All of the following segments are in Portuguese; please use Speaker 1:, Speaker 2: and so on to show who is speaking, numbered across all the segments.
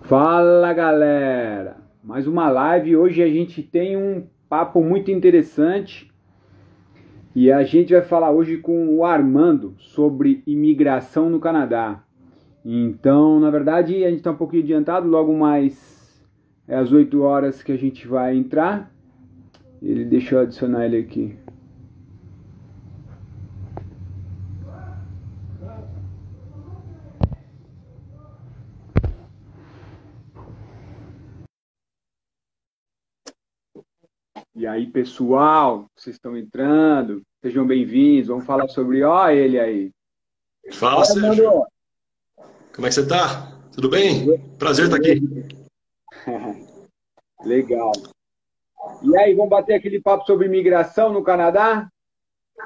Speaker 1: Fala galera, mais uma live. Hoje a gente tem um papo muito interessante e a gente vai falar hoje com o Armando sobre imigração no Canadá. Então, na verdade, a gente está um pouquinho adiantado, logo mais às 8 horas que a gente vai entrar. Deixa eu adicionar ele aqui. E aí, pessoal, vocês estão entrando? Sejam bem-vindos. Vamos falar sobre, ó, ele aí.
Speaker 2: Fala,
Speaker 1: Fala,
Speaker 2: Sérgio.
Speaker 1: Armando.
Speaker 2: Como é que você tá? Tudo bem? Prazer estar aqui.
Speaker 1: Legal. E aí, vamos bater aquele papo sobre imigração no Canadá?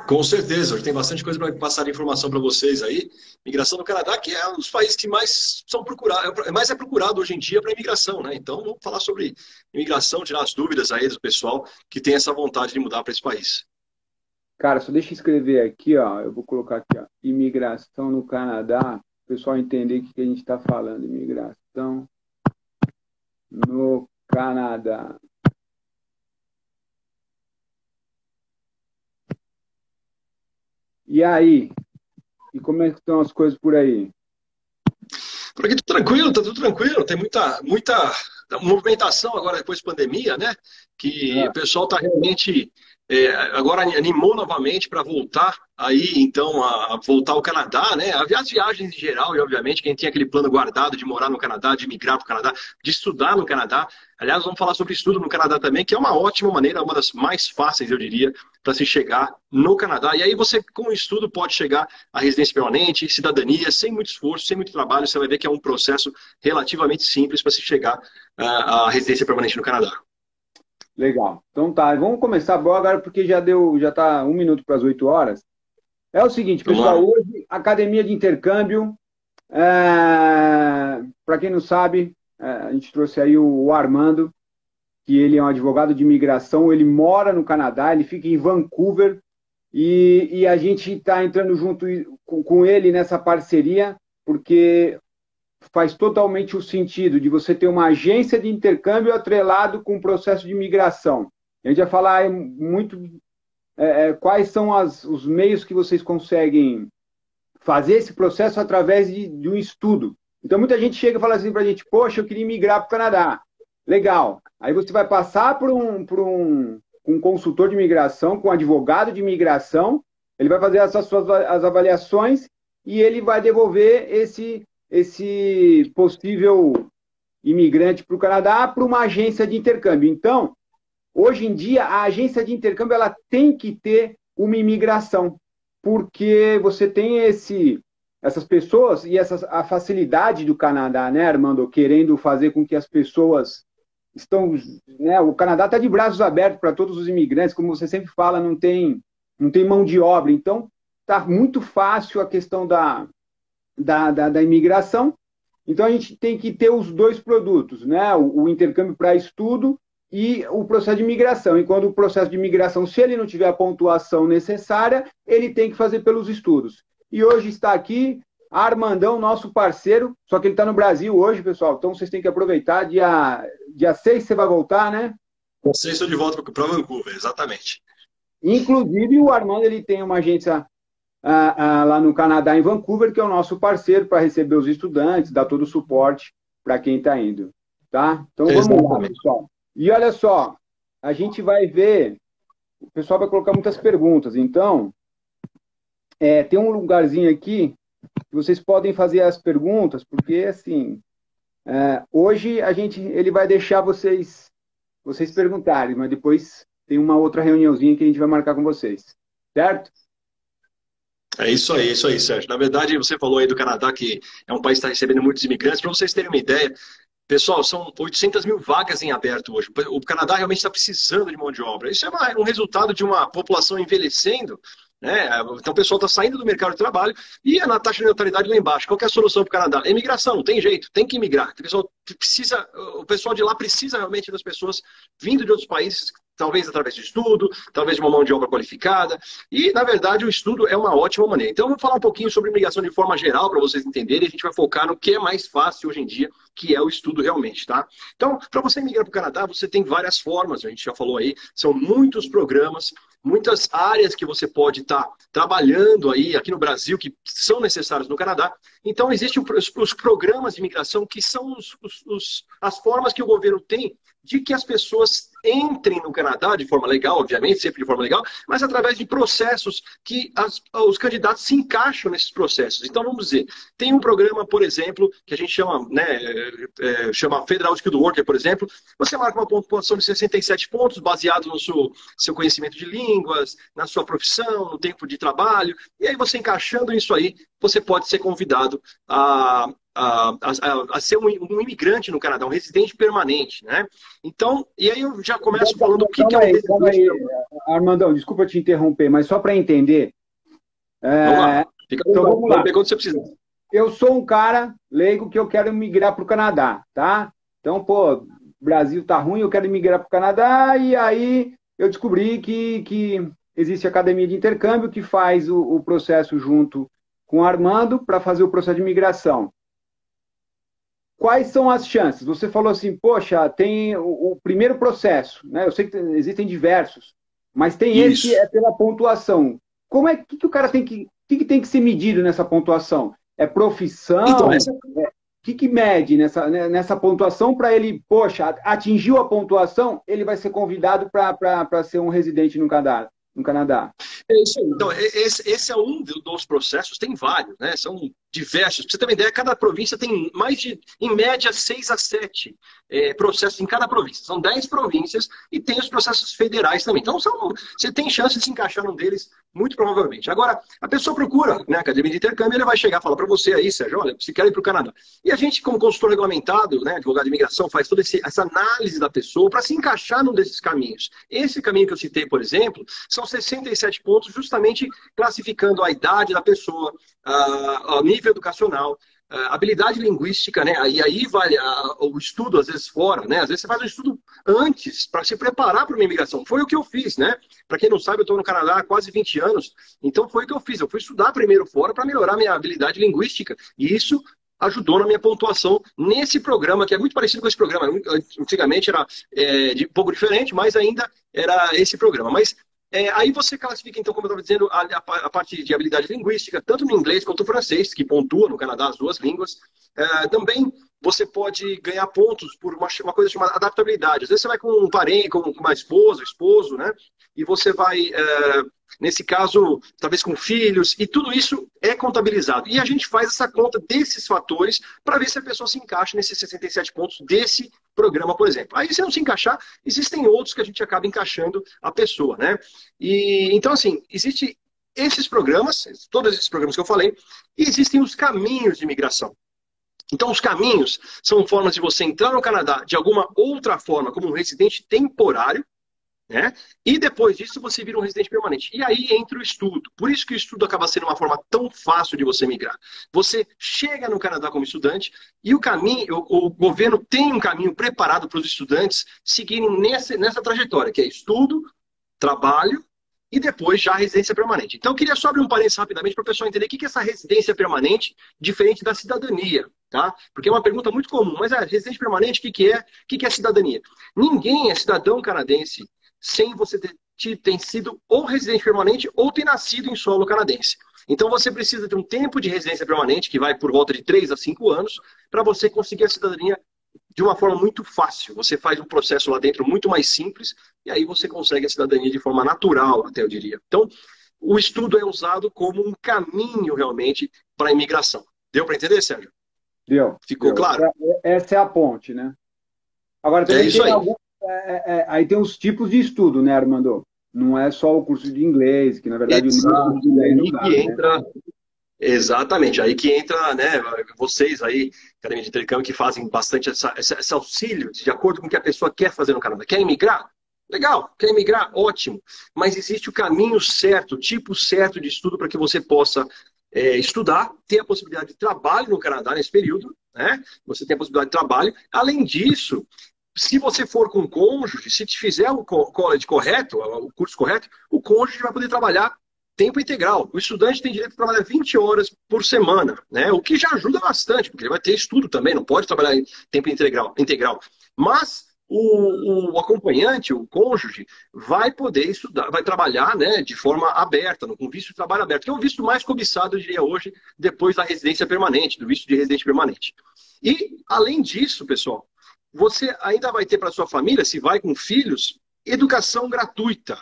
Speaker 2: Com certeza, hoje tem bastante coisa para passar de informação para vocês aí. Migração no Canadá, que é um dos países que mais são procurados, mais é procurado hoje em dia para imigração, né? Então, vamos falar sobre imigração, tirar as dúvidas aí do pessoal que tem essa vontade de mudar para esse país.
Speaker 1: Cara, só deixa eu escrever aqui, ó. Eu vou colocar aqui, ó. Imigração no Canadá. Para o pessoal entender o que a gente está falando. Imigração no Canadá. E aí? E como é que estão as coisas por aí?
Speaker 2: Por aqui tudo tranquilo, tá tudo tranquilo. Tem muita movimentação agora depois da pandemia, né? Que o
Speaker 1: Ah,
Speaker 2: pessoal está realmente agora animou novamente para voltar aí, então, a voltar ao Canadá, né? As viagens em geral, e obviamente quem tem aquele plano guardado de morar no Canadá, de migrar para o Canadá, de estudar no Canadá. Aliás, vamos falar sobre estudo no Canadá também, que é uma ótima maneira, uma das mais fáceis, eu diria, para se chegar no Canadá. E aí você, com o estudo, pode chegar à residência permanente, cidadania, sem muito esforço, sem muito trabalho. Você vai ver que é um processo relativamente simples para se chegar à residência permanente no Canadá.
Speaker 1: legal. Então tá, vamos começar agora porque já tá 1 minuto para as 8 horas. É o seguinte,
Speaker 2: Vamos lá.
Speaker 1: pessoal, hoje, academia de intercâmbio. Para quem não sabe, a gente trouxe aí o Armando, que ele é um advogado de imigração, ele mora no Canadá, ele fica em Vancouver, e a gente está entrando junto com ele nessa parceria, porque faz totalmente o sentido de você ter uma agência de intercâmbio atrelado com o processo de imigração. A gente vai falar muito quais são os meios que vocês conseguem fazer esse processo através de um estudo. Então, muita gente chega e fala assim para a gente, poxa, eu queria migrar para o Canadá. Legal. Aí você vai passar por um consultor de imigração, com um advogado de imigração, ele vai fazer as avaliações e ele vai devolver esse possível imigrante para o Canadá para uma agência de intercâmbio. Então, hoje em dia, a agência de intercâmbio ela tem que ter uma imigração, porque você tem essas pessoas e a facilidade do Canadá, né, Armando, querendo fazer com que as pessoas estão, né, o Canadá está de braços abertos para todos os imigrantes, como você sempre fala, não tem mão de obra, então está muito fácil a questão da imigração. Então a gente tem que ter os dois produtos, né, o intercâmbio para estudo e o processo de imigração. E quando o processo de imigração, se ele não tiver a pontuação necessária, ele tem que fazer pelos estudos. E hoje está aqui Armandão, nosso parceiro, só que ele está no Brasil hoje, pessoal, então vocês têm que aproveitar. Dia 6 você vai voltar, né?
Speaker 2: Vocês estão de volta para Vancouver, exatamente.
Speaker 1: Inclusive, o Armando ele tem uma agência lá no Canadá, em Vancouver, que é o nosso parceiro para receber os estudantes, dar todo o suporte para quem está indo. Tá? Então vamos lá,
Speaker 2: Exatamente.
Speaker 1: pessoal. E olha só, a gente vai ver, o pessoal vai colocar muitas perguntas, então tem um lugarzinho aqui que vocês podem fazer as perguntas, porque assim, hoje ele vai deixar vocês perguntarem, mas depois tem uma outra reuniãozinha que a gente vai marcar com vocês, certo?
Speaker 2: É isso aí, Sérgio. Na verdade, você falou aí do Canadá, que é um país que está recebendo muitos imigrantes. Para vocês terem uma ideia, pessoal, são 800 mil vagas em aberto hoje. O Canadá realmente está precisando de mão de obra. Isso é um resultado de uma população envelhecendo, né? Então o pessoal está saindo do mercado de trabalho e a taxa de natalidade lá embaixo. Qual que é a solução para o Canadá? Imigração, não tem jeito, tem que imigrar. O pessoal de lá precisa realmente das pessoas vindo de outros países Talvez através de estudo, talvez de uma mão de obra qualificada. E, na verdade, o estudo é uma ótima maneira. Então, eu vou falar um pouquinho sobre imigração de forma geral para vocês entenderem. A gente vai focar no que é mais fácil hoje em dia, que é o estudo realmente, tá? Então, para você migrar para o Canadá, você tem várias formas, a gente já falou aí, são muitos programas, muitas áreas que você pode estar trabalhando aí aqui no Brasil, que são necessários no Canadá. Então, existem os programas de imigração, que são as formas que o governo tem de que as pessoas entrem no Canadá de forma legal, obviamente, sempre de forma legal, mas através de processos que os candidatos se encaixam nesses processos. Então, vamos dizer, tem um programa, por exemplo, que a gente chama, né, chama Federal Skilled Worker, por exemplo, você marca uma pontuação de 67 pontos, baseado no seu conhecimento de línguas, na sua profissão, no tempo de trabalho, e aí você encaixando isso aí, você pode ser convidado a ser um imigrante no Canadá, um residente permanente, né? Então, e aí eu já começo falando o que é um residente.
Speaker 1: Calma aí, Armandão, desculpa te interromper, mas só para entender.
Speaker 2: Vamos lá.
Speaker 1: Então vamos lá.
Speaker 2: Quando você precisa.
Speaker 1: Eu sou um cara leigo que eu quero migrar para o Canadá, tá? Então, pô, Brasil tá ruim, eu quero migrar para o Canadá, e aí eu descobri que existe a academia de intercâmbio que faz o processo junto com o Armando para fazer o processo de imigração. Quais são as chances? Você falou assim, poxa, tem o primeiro processo, né? Eu sei que existem diversos, mas tem esse que é pela pontuação. Como é que o cara tem que tem que ser medido nessa pontuação? É profissão?
Speaker 2: Então,
Speaker 1: o que mede nessa pontuação para ele, poxa, atingiu a pontuação, ele vai ser convidado para ser um residente no Canadá?
Speaker 2: É isso aí. Então, esse é um dos processos, tem vários, né? São diversos. Pra você ter uma ideia, cada província tem mais de, em média, 6 a 7 processos em cada província. São 10 províncias e tem os processos federais também. Então, você tem chance de se encaixar num deles, muito provavelmente. Agora, a pessoa procura, né, a academia de intercâmbio, ele vai chegar e falar para você aí, Sérgio, olha, você quer ir para o Canadá. E a gente, como consultor regulamentado, né, advogado de imigração, faz toda essa análise da pessoa para se encaixar num desses caminhos. Esse caminho que eu citei, por exemplo, são 67 pontos, justamente classificando a idade da pessoa, o nível educacional, habilidade linguística, né? E aí vai o estudo, às vezes, fora, né? Às vezes você faz um estudo antes para se preparar para uma imigração. Foi o que eu fiz, né? Para quem não sabe, eu estou no Canadá há quase 20 anos, então foi o que eu fiz. Eu fui estudar primeiro fora para melhorar minha habilidade linguística. E isso ajudou na minha pontuação nesse programa, que é muito parecido com esse programa. Antigamente era um pouco diferente, mas ainda era esse programa. Mas aí você classifica, então, como eu estava dizendo, a parte de habilidade linguística, tanto no inglês quanto no francês, que pontua no Canadá as duas línguas. Também você pode ganhar pontos por uma coisa chamada adaptabilidade. Às vezes você vai com um parente, com uma esposa, esposo, né? E você vai, nesse caso, talvez com filhos, e tudo isso é contabilizado. E a gente faz essa conta desses fatores para ver se a pessoa se encaixa nesses 67 pontos desse programa, por exemplo. Aí, se não se encaixar, existem outros que a gente acaba encaixando a pessoa, né? E, então, assim, existem esses programas, todos esses programas que eu falei, e existem os caminhos de imigração. Então, os caminhos são formas de você entrar no Canadá de alguma outra forma, como um residente temporário, né? E depois disso você vira um residente permanente. E aí entra o estudo. Por isso que o estudo acaba sendo uma forma tão fácil de você migrar. Você chega no Canadá como estudante e o governo tem um caminho preparado para os estudantes seguirem nessa trajetória, que é estudo, trabalho e depois já a residência permanente. Então, eu queria só abrir um parênteses rapidamente para o pessoal entender o que é essa residência permanente diferente da cidadania, tá? Porque é uma pergunta muito comum. Mas a residência permanente, o que é? O que é cidadania? Ninguém é cidadão canadense sem você ter sido ou residente permanente ou ter nascido em solo canadense. Então, você precisa ter um tempo de residência permanente, que vai por volta de 3 a 5 anos, para você conseguir a cidadania de uma forma muito fácil. Você faz um processo lá dentro muito mais simples e aí você consegue a cidadania de forma natural, até eu diria. Então, o estudo é usado como um caminho realmente para a imigração. Deu para entender, Sérgio?
Speaker 1: Deu.
Speaker 2: Ficou claro?
Speaker 1: Essa é a ponte, né? Agora, também
Speaker 2: isso aí.
Speaker 1: Aí tem os tipos de estudo, né, Armando? Não é só o curso de inglês, que na verdade o
Speaker 2: de inglês não dá, né? Exatamente, aí que entra, né, vocês aí, Academia de Intercâmbio, que fazem bastante esse auxílio, de acordo com o que a pessoa quer fazer no Canadá. Quer imigrar? Legal, quer imigrar? Ótimo. Mas existe o caminho certo, o tipo certo de estudo para que você possa estudar, ter a possibilidade de trabalho no Canadá nesse período, né? Você tem a possibilidade de trabalho. Além disso, se você for com cônjuge, se te fizer o college correto, o curso correto, o cônjuge vai poder trabalhar tempo integral. O estudante tem direito a trabalhar 20 horas por semana, né? O que já ajuda bastante, porque ele vai ter estudo também, não pode trabalhar em tempo integral. Mas o acompanhante, o cônjuge, vai poder estudar, vai trabalhar, né, de forma aberta, com visto de trabalho aberto, que é o visto mais cobiçado, eu diria, hoje, depois da residência permanente, do visto de residente permanente. E, além disso, pessoal, você ainda vai ter para sua família, se vai com filhos, educação gratuita.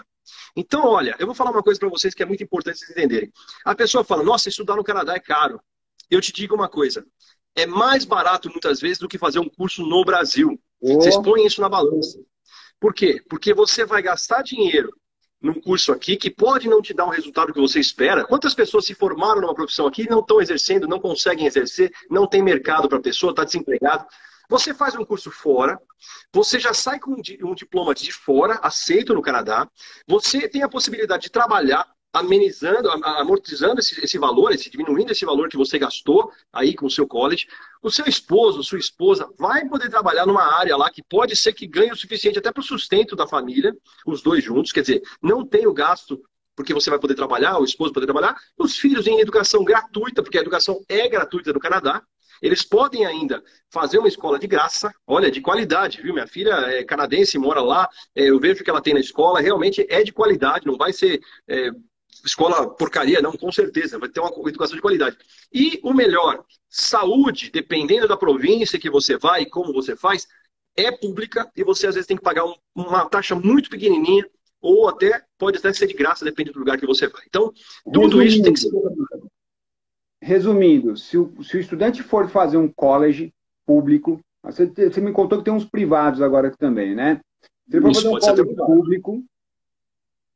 Speaker 2: Então, olha, eu vou falar uma coisa para vocês que é muito importante vocês entenderem. A pessoa fala, nossa, estudar no Canadá é caro. Eu te digo uma coisa, é mais barato muitas vezes do que fazer um curso no Brasil. Vocês põem isso na balança. Por quê? Porque você vai gastar dinheiro num curso aqui que pode não te dar o resultado que você espera. Quantas pessoas se formaram numa profissão aqui e não estão exercendo, não conseguem exercer, não tem mercado para a pessoa, está desempregado? Você faz um curso fora, você já sai com um diploma de fora, aceito no Canadá, você tem a possibilidade de trabalhar amenizando, amortizando esse valor, diminuindo esse valor que você gastou aí com o seu college. O seu esposo, sua esposa, vai poder trabalhar numa área lá que pode ser que ganhe o suficiente até para o sustento da família, os dois juntos, quer dizer, não tem o gasto porque você vai poder trabalhar, o esposo poder trabalhar, os filhos em educação gratuita, porque a educação é gratuita no Canadá. Eles podem ainda fazer uma escola de graça, olha, de qualidade, viu? Minha filha é canadense, mora lá, eu vejo que ela tem na escola, realmente é de qualidade, não vai ser escola porcaria, não, com certeza, vai ter uma educação de qualidade. E o melhor, saúde, dependendo da província que você vai e como você faz, é pública e você às vezes tem que pagar uma taxa muito pequenininha ou pode até ser de graça, depende do lugar que você vai. Então, tudo isso tem que ser...
Speaker 1: Resumindo, se o estudante for fazer um college público, você me contou que tem uns privados agora aqui também, né? Se ele for fazer um college público,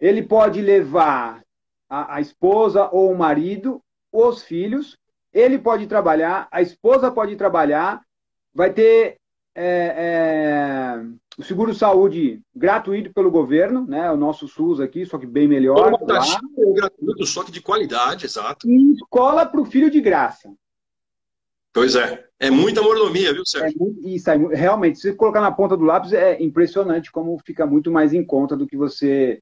Speaker 1: ele pode levar a esposa ou o marido, os filhos, ele pode trabalhar, a esposa pode trabalhar, vai ter o seguro-saúde gratuito pelo governo, né? O nosso SUS aqui, só que bem melhor.
Speaker 2: Uma taxa gratuito, só que de qualidade, exato.
Speaker 1: E escola para o filho de graça.
Speaker 2: Pois é. É muita mordomia, viu, Sérgio?
Speaker 1: Realmente, se você colocar na ponta do lápis, é impressionante como fica muito mais em conta do que você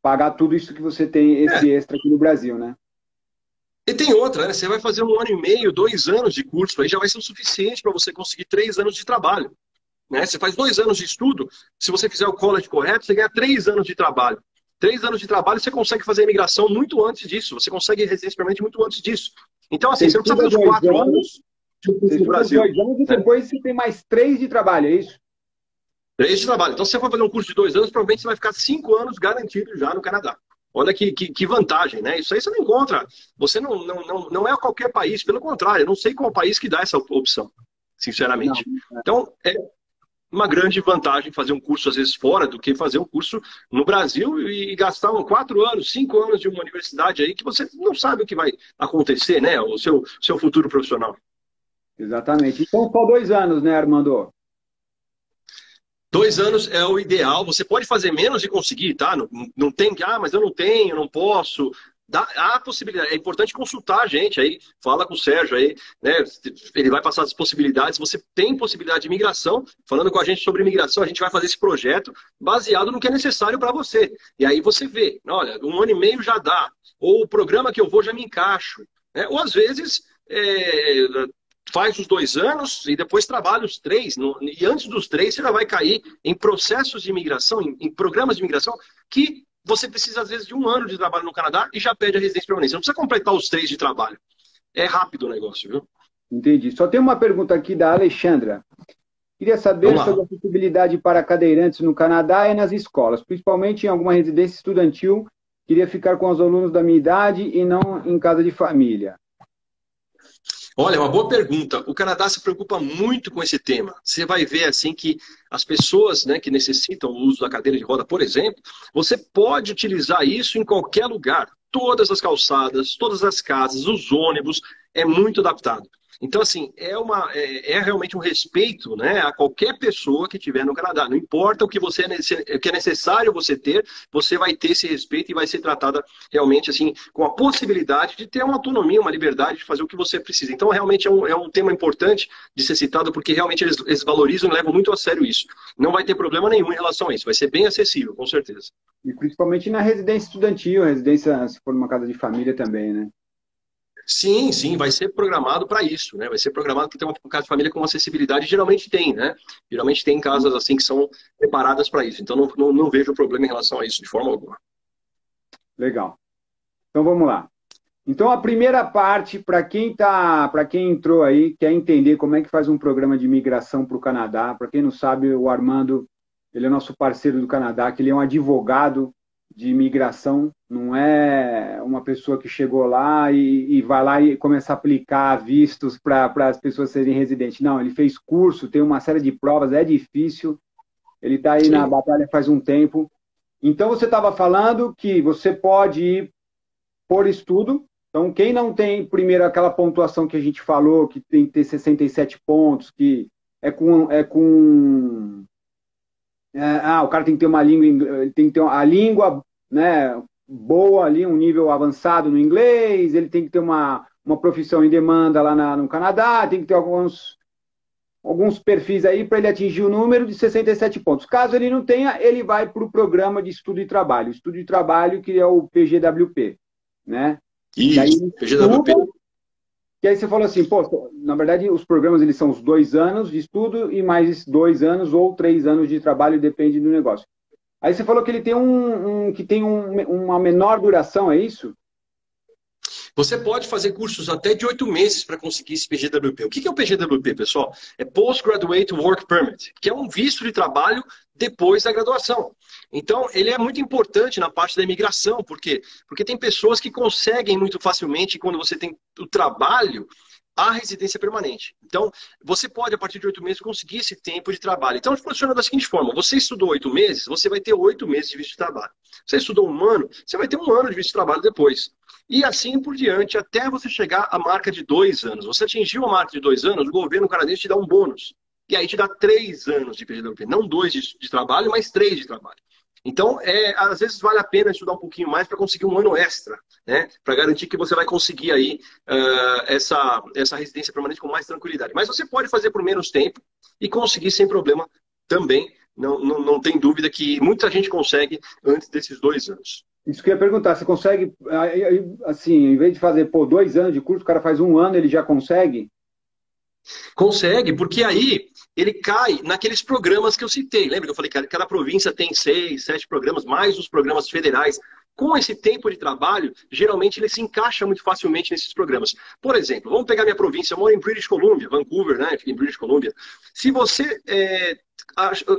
Speaker 1: pagar tudo isso que você tem, esse extra aqui no Brasil, né?
Speaker 2: E tem outra, né? Você vai fazer 1 ano e meio, 2 anos de curso, aí já vai ser o suficiente para você conseguir 3 anos de trabalho. Né? Você faz 2 anos de estudo, se você fizer o college correto, você ganha 3 anos de trabalho. 3 anos de trabalho, você consegue fazer a imigração muito antes disso. Você consegue residência permanente muito antes disso. Então, assim, você não precisa fazer os 4 anos no Brasil.
Speaker 1: 2 anos e depois você tem mais 3 de trabalho, é isso?
Speaker 2: 3 de trabalho. Então, se você for fazer um curso de 2 anos, provavelmente você vai ficar 5 anos garantido já no Canadá. Olha que vantagem, né? Isso aí você não encontra. Você não é qualquer país, pelo contrário, eu não sei qual país que dá essa opção, sinceramente. Então, é uma grande vantagem fazer um curso, às vezes, fora do que fazer um curso no Brasil e gastar 4 anos, 5 anos de uma universidade aí que você não sabe o que vai acontecer, né? O seu futuro profissional.
Speaker 1: Exatamente. Então, só 2 anos, né, Armando?
Speaker 2: 2 anos é o ideal. Você pode fazer menos e conseguir, tá? Não tem que, mas eu não tenho, não posso. Há possibilidade. É importante consultar a gente aí, fala com o Sérgio aí, né? Ele vai passar as possibilidades. Você tem possibilidade de imigração. Falando com a gente sobre imigração, a gente vai fazer esse projeto baseado no que é necessário para você. E aí você vê, olha, 1 ano e meio já dá. Ou o programa que eu vou já me encaixo. Né? Ou às vezes faz os 2 anos e depois trabalha os 3. E antes dos 3 você já vai cair em processos de imigração, em programas de imigração que você precisa, às vezes, de 1 ano de trabalho no Canadá e já pede a residência permanente. Você não precisa completar os 3 de trabalho. É rápido o negócio, viu?
Speaker 1: Entendi. Só tem uma pergunta aqui da Alexandra. Queria saber sobre a acessibilidade para cadeirantes no Canadá e nas escolas, principalmente em alguma residência estudantil. Queria ficar com os alunos da minha idade e não em casa de família.
Speaker 2: Olha, uma boa pergunta. O Canadá se preocupa muito com esse tema. Você vai ver assim que as pessoas, né, que necessitam o uso da cadeira de roda, por exemplo, você pode utilizar isso em qualquer lugar. Todas as calçadas, todas as casas, os ônibus, é muito adaptado. Então, assim, é realmente um respeito, né, a qualquer pessoa que estiver no Canadá. Não importa o que é necessário você ter, você vai ter esse respeito e vai ser tratada realmente assim, com a possibilidade de ter uma autonomia, uma liberdade de fazer o que você precisa. Então, realmente é um tema importante de ser citado, porque realmente eles valorizam e levam muito a sério isso. Não vai ter problema nenhum em relação a isso, vai ser bem acessível, com certeza.
Speaker 1: E principalmente na residência estudantil, residência, se for numa casa de família também, né?
Speaker 2: Sim, sim, vai ser programado para isso, né? Vai ser programado para ter uma casa de família com acessibilidade, geralmente tem, né? Geralmente tem casas assim que são preparadas para isso. Então não vejo problema em relação a isso de forma alguma.
Speaker 1: Legal. Então vamos lá. Então a primeira parte, para quem entrou aí, quer entender como é que faz um programa de imigração para o Canadá. Para quem não sabe, o Armando, ele é nosso parceiro do Canadá, que ele é um advogado de imigração, não é uma pessoa que chegou lá e vai lá e começa a aplicar vistos para as pessoas serem residentes. Não, ele fez curso, tem uma série de provas, é difícil. Ele está aí na
Speaker 2: Sim.
Speaker 1: batalha faz um tempo. Então você estava falando que você pode ir por estudo. Então, quem não tem, primeiro, aquela pontuação que a gente falou, que tem que ter 67 pontos, que o cara tem que ter uma língua, tem que ter a língua, né, boa ali, um nível avançado no inglês, ele tem que ter uma profissão em demanda lá no Canadá, tem que ter alguns perfis aí para ele atingir o número de 67 pontos. Caso ele não tenha, ele vai para o programa de estudo e trabalho. Estudo e trabalho, que é o PGWP, né? E aí,
Speaker 2: Isso, PGWP.
Speaker 1: que aí você falou assim, pô, na verdade os programas eles são os 2 anos de estudo e mais 2 anos ou 3 anos de trabalho, depende do negócio. Aí você falou que ele tem uma menor duração, é isso?
Speaker 2: Você pode fazer cursos até de 8 meses para conseguir esse PGWP. O que é o PGWP, pessoal? É Postgraduate Work Permit, que é um visto de trabalho depois da graduação. Então, ele é muito importante na parte da imigração, por quê? Porque tem pessoas que conseguem muito facilmente, quando você tem o trabalho, a residência permanente. Então, você pode, a partir de 8 meses, conseguir esse tempo de trabalho. Então, funciona da seguinte forma: você estudou 8 meses, você vai ter 8 meses de visto de trabalho. Você estudou um ano, você vai ter um ano de visto de trabalho depois. E assim por diante, até você chegar à marca de 2 anos. Você atingiu a marca de 2 anos, o governo canadense te dá um bônus. E aí te dá 3 anos de PGWP. Não 2 de trabalho, mas 3 de trabalho. Então, às vezes vale a pena estudar um pouquinho mais para conseguir um ano extra, né? Para garantir que você vai conseguir aí essa residência permanente com mais tranquilidade. Mas você pode fazer por menos tempo e conseguir sem problema também. Não tem dúvida que muita gente consegue antes desses 2 anos.
Speaker 1: Isso que eu ia perguntar, você consegue, assim, em vez de fazer, 2 anos de curso, o cara faz um ano, ele já consegue?
Speaker 2: Consegue, porque aí ele cai naqueles programas que eu citei. Lembra que eu falei que cada província tem 6, 7 programas, mais os programas federais. Com esse tempo de trabalho, geralmente ele se encaixa muito facilmente nesses programas. Por exemplo, vamos pegar minha província, eu moro em British Columbia, Vancouver, né? Fica em British Columbia. Se você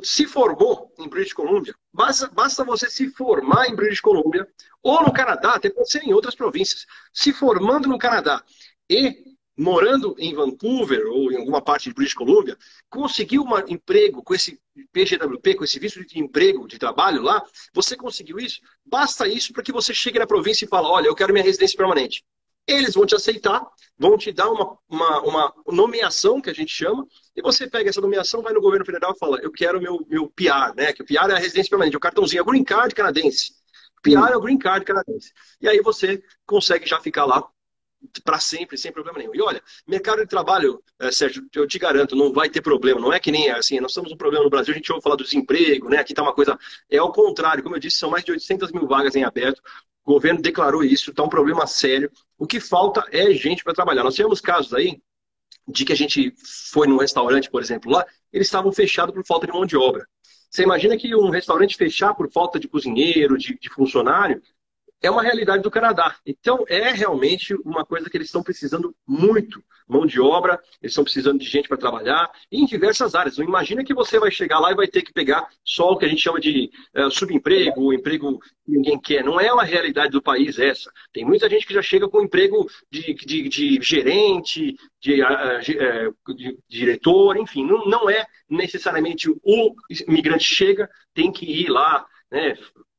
Speaker 2: se formou em British Columbia, basta você se formar em British Columbia, ou no Canadá, até pode ser em outras províncias. Se formando no Canadá e morando em Vancouver ou em alguma parte de British Columbia, conseguiu um emprego com esse PGWP, com esse visto de emprego, de trabalho lá, você conseguiu isso? Basta isso para que você chegue na província e fale: olha, eu quero minha residência permanente. Eles vão te aceitar, vão te dar uma nomeação, que a gente chama, e você pega essa nomeação, vai no governo federal e fala: eu quero meu PR, né? Que o PR é a residência permanente, o cartãozinho, é o green card canadense. PR é o green card canadense. E aí você consegue já ficar lá para sempre, sem problema nenhum. E olha, mercado de trabalho, Sérgio, eu te garanto, não vai ter problema. Não é que nem assim, nós temos um problema no Brasil, a gente ouve falar do desemprego, né? Aqui está uma coisa. É ao contrário, como eu disse, são mais de 800 mil vagas em aberto. O governo declarou isso, está um problema sério. O que falta é gente para trabalhar. Nós tivemos casos aí de que a gente foi num restaurante, por exemplo, lá, eles estavam fechados por falta de mão de obra. Você imagina que um restaurante fechar por falta de cozinheiro, de funcionário, é uma realidade do Canadá. Então, é realmente uma coisa que eles estão precisando muito. Mão de obra, eles estão precisando de gente para trabalhar em diversas áreas. Não imagina que você vai chegar lá e vai ter que pegar só o que a gente chama de subemprego, emprego que ninguém quer. Não é uma realidade do país essa. Tem muita gente que já chega com emprego de gerente, de diretor, enfim. Não é necessariamente o imigrante chega, tem que ir lá, né?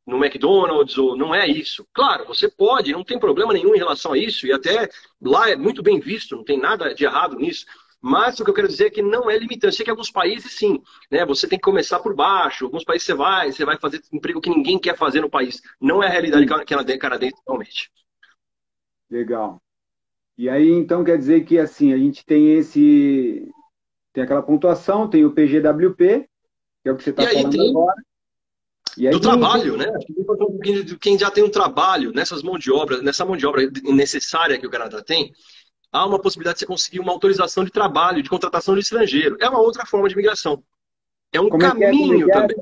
Speaker 2: no McDonald's, ou não é isso. Claro, você pode, não tem problema nenhum em relação a isso, e até lá é muito bem visto, não tem nada de errado nisso. Mas o que eu quero dizer é que não é limitante. Eu sei que em alguns países, sim, né? Você tem que começar por baixo. Alguns países você vai fazer emprego que ninguém quer fazer no país. Não é a realidade canadense atualmente.
Speaker 1: Legal. E aí, então, quer dizer que, assim, a gente tem aquela pontuação, tem o PGWP, que é o que você
Speaker 2: E
Speaker 1: está
Speaker 2: aí
Speaker 1: falando
Speaker 2: tem
Speaker 1: agora. E aí
Speaker 2: do trabalho, né? Quem já tem um trabalho nessa mão de obra necessária que o Canadá tem, há uma possibilidade de você conseguir uma autorização de trabalho, de contratação de estrangeiro. É uma outra forma de imigração. É um
Speaker 1: como é que é? Como é
Speaker 2: caminho
Speaker 1: que é?
Speaker 2: também.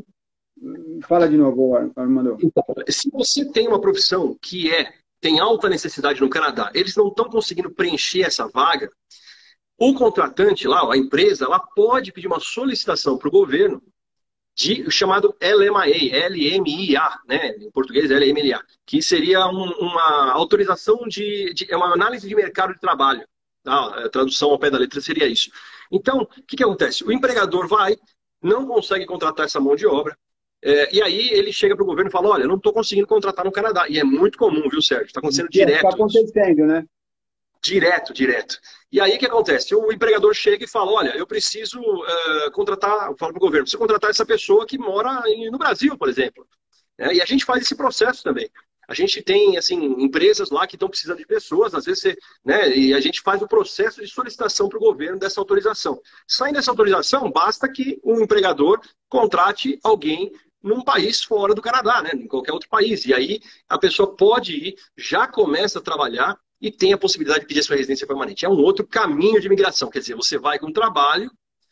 Speaker 1: Fala de novo, Armando.
Speaker 2: Então, se você tem uma profissão que tem alta necessidade no Canadá, eles não estão conseguindo preencher essa vaga, o contratante lá, a empresa, ela pode pedir uma solicitação para o governo de chamado LMIA, LMIA, né? Em português LMIA, que seria uma autorização é uma análise de mercado de trabalho. Tá? A tradução ao pé da letra seria isso. Então, o que acontece? O empregador não consegue contratar essa mão de obra, e aí ele chega para o governo e fala, olha, não estou conseguindo contratar no Canadá. E é muito comum, viu, Sérgio? Está acontecendo direto.
Speaker 1: Está acontecendo, né?
Speaker 2: Direto, direto. E aí o que acontece? O empregador chega e fala, olha, eu preciso contratar, eu falo para o governo, preciso contratar essa pessoa que mora no Brasil, por exemplo. E a gente faz esse processo também. A gente tem, assim, empresas lá que estão precisando de pessoas, às vezes, e a gente faz o processo de solicitação para o governo dessa autorização. Saindo dessa autorização, basta que o empregador contrate alguém num país fora do Canadá, né, em qualquer outro país. E aí a pessoa pode ir, já começa a trabalhar e tem a possibilidade de pedir sua residência permanente. É um outro caminho de imigração, quer dizer, você vai com trabalho,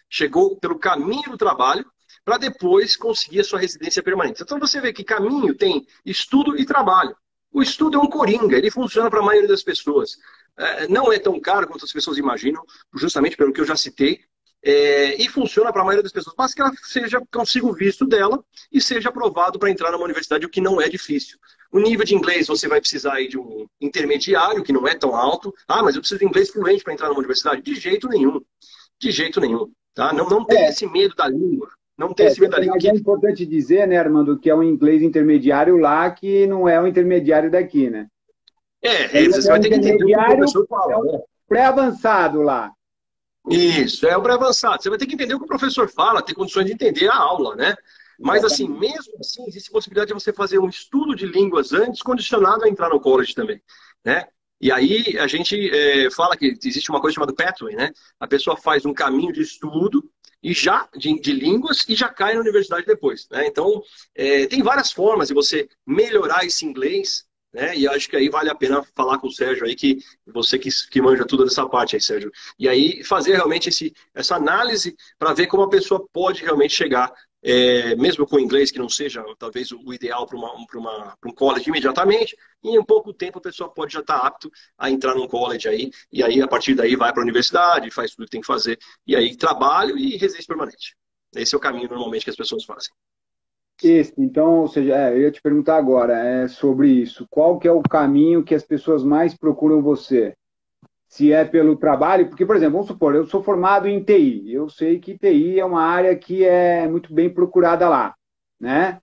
Speaker 2: chegou pelo caminho do trabalho, para depois conseguir a sua residência permanente. Então você vê que caminho tem estudo e trabalho. O estudo é um coringa, ele funciona para a maioria das pessoas. Não é tão caro quanto as pessoas imaginam, justamente pelo que eu já citei, e funciona para a maioria das pessoas. Basta que ela consiga o visto dela e seja aprovado para entrar numa universidade, o que não é difícil. O nível de inglês você vai precisar aí de um intermediário, que não é tão alto. Ah, mas eu preciso de inglês fluente para entrar numa universidade? De jeito nenhum. De jeito nenhum. Tá? Não tem esse medo da língua. Não tem esse medo da língua.
Speaker 1: Mas é importante dizer, né, Armando, que é um inglês intermediário lá que não é o intermediário daqui, né?
Speaker 2: Você vai ter que entender o que o professor fala.
Speaker 1: É um pré-avançado lá.
Speaker 2: Isso, é o pré-avançado. Você vai ter que entender o que o professor fala, ter condições de entender a aula, né? Mas, assim, mesmo assim, existe possibilidade de você fazer um estudo de línguas antes, condicionado a entrar no college também, né? E aí a gente fala que existe uma coisa chamada pathway, né? A pessoa faz um caminho de estudo e já de línguas e já cai na universidade depois, né? Então, tem várias formas de você melhorar esse inglês, né? E acho que aí vale a pena falar com o Sérgio aí, que você que manja tudo dessa parte aí, Sérgio. E aí fazer realmente essa análise para ver como a pessoa pode realmente chegar, mesmo com o inglês, que não seja talvez o ideal para um college imediatamente, e em pouco tempo a pessoa pode já estar apto a entrar num college aí, e aí a partir daí vai para a universidade, faz tudo que tem que fazer, e aí trabalho e residência permanente. Esse é o caminho normalmente que as pessoas fazem.
Speaker 1: Então, ou seja, eu ia te perguntar agora sobre isso. Qual que é o caminho que as pessoas mais procuram você? Se é pelo trabalho, porque, por exemplo, vamos supor, eu sou formado em TI. Eu sei que TI é uma área que é muito bem procurada lá, né?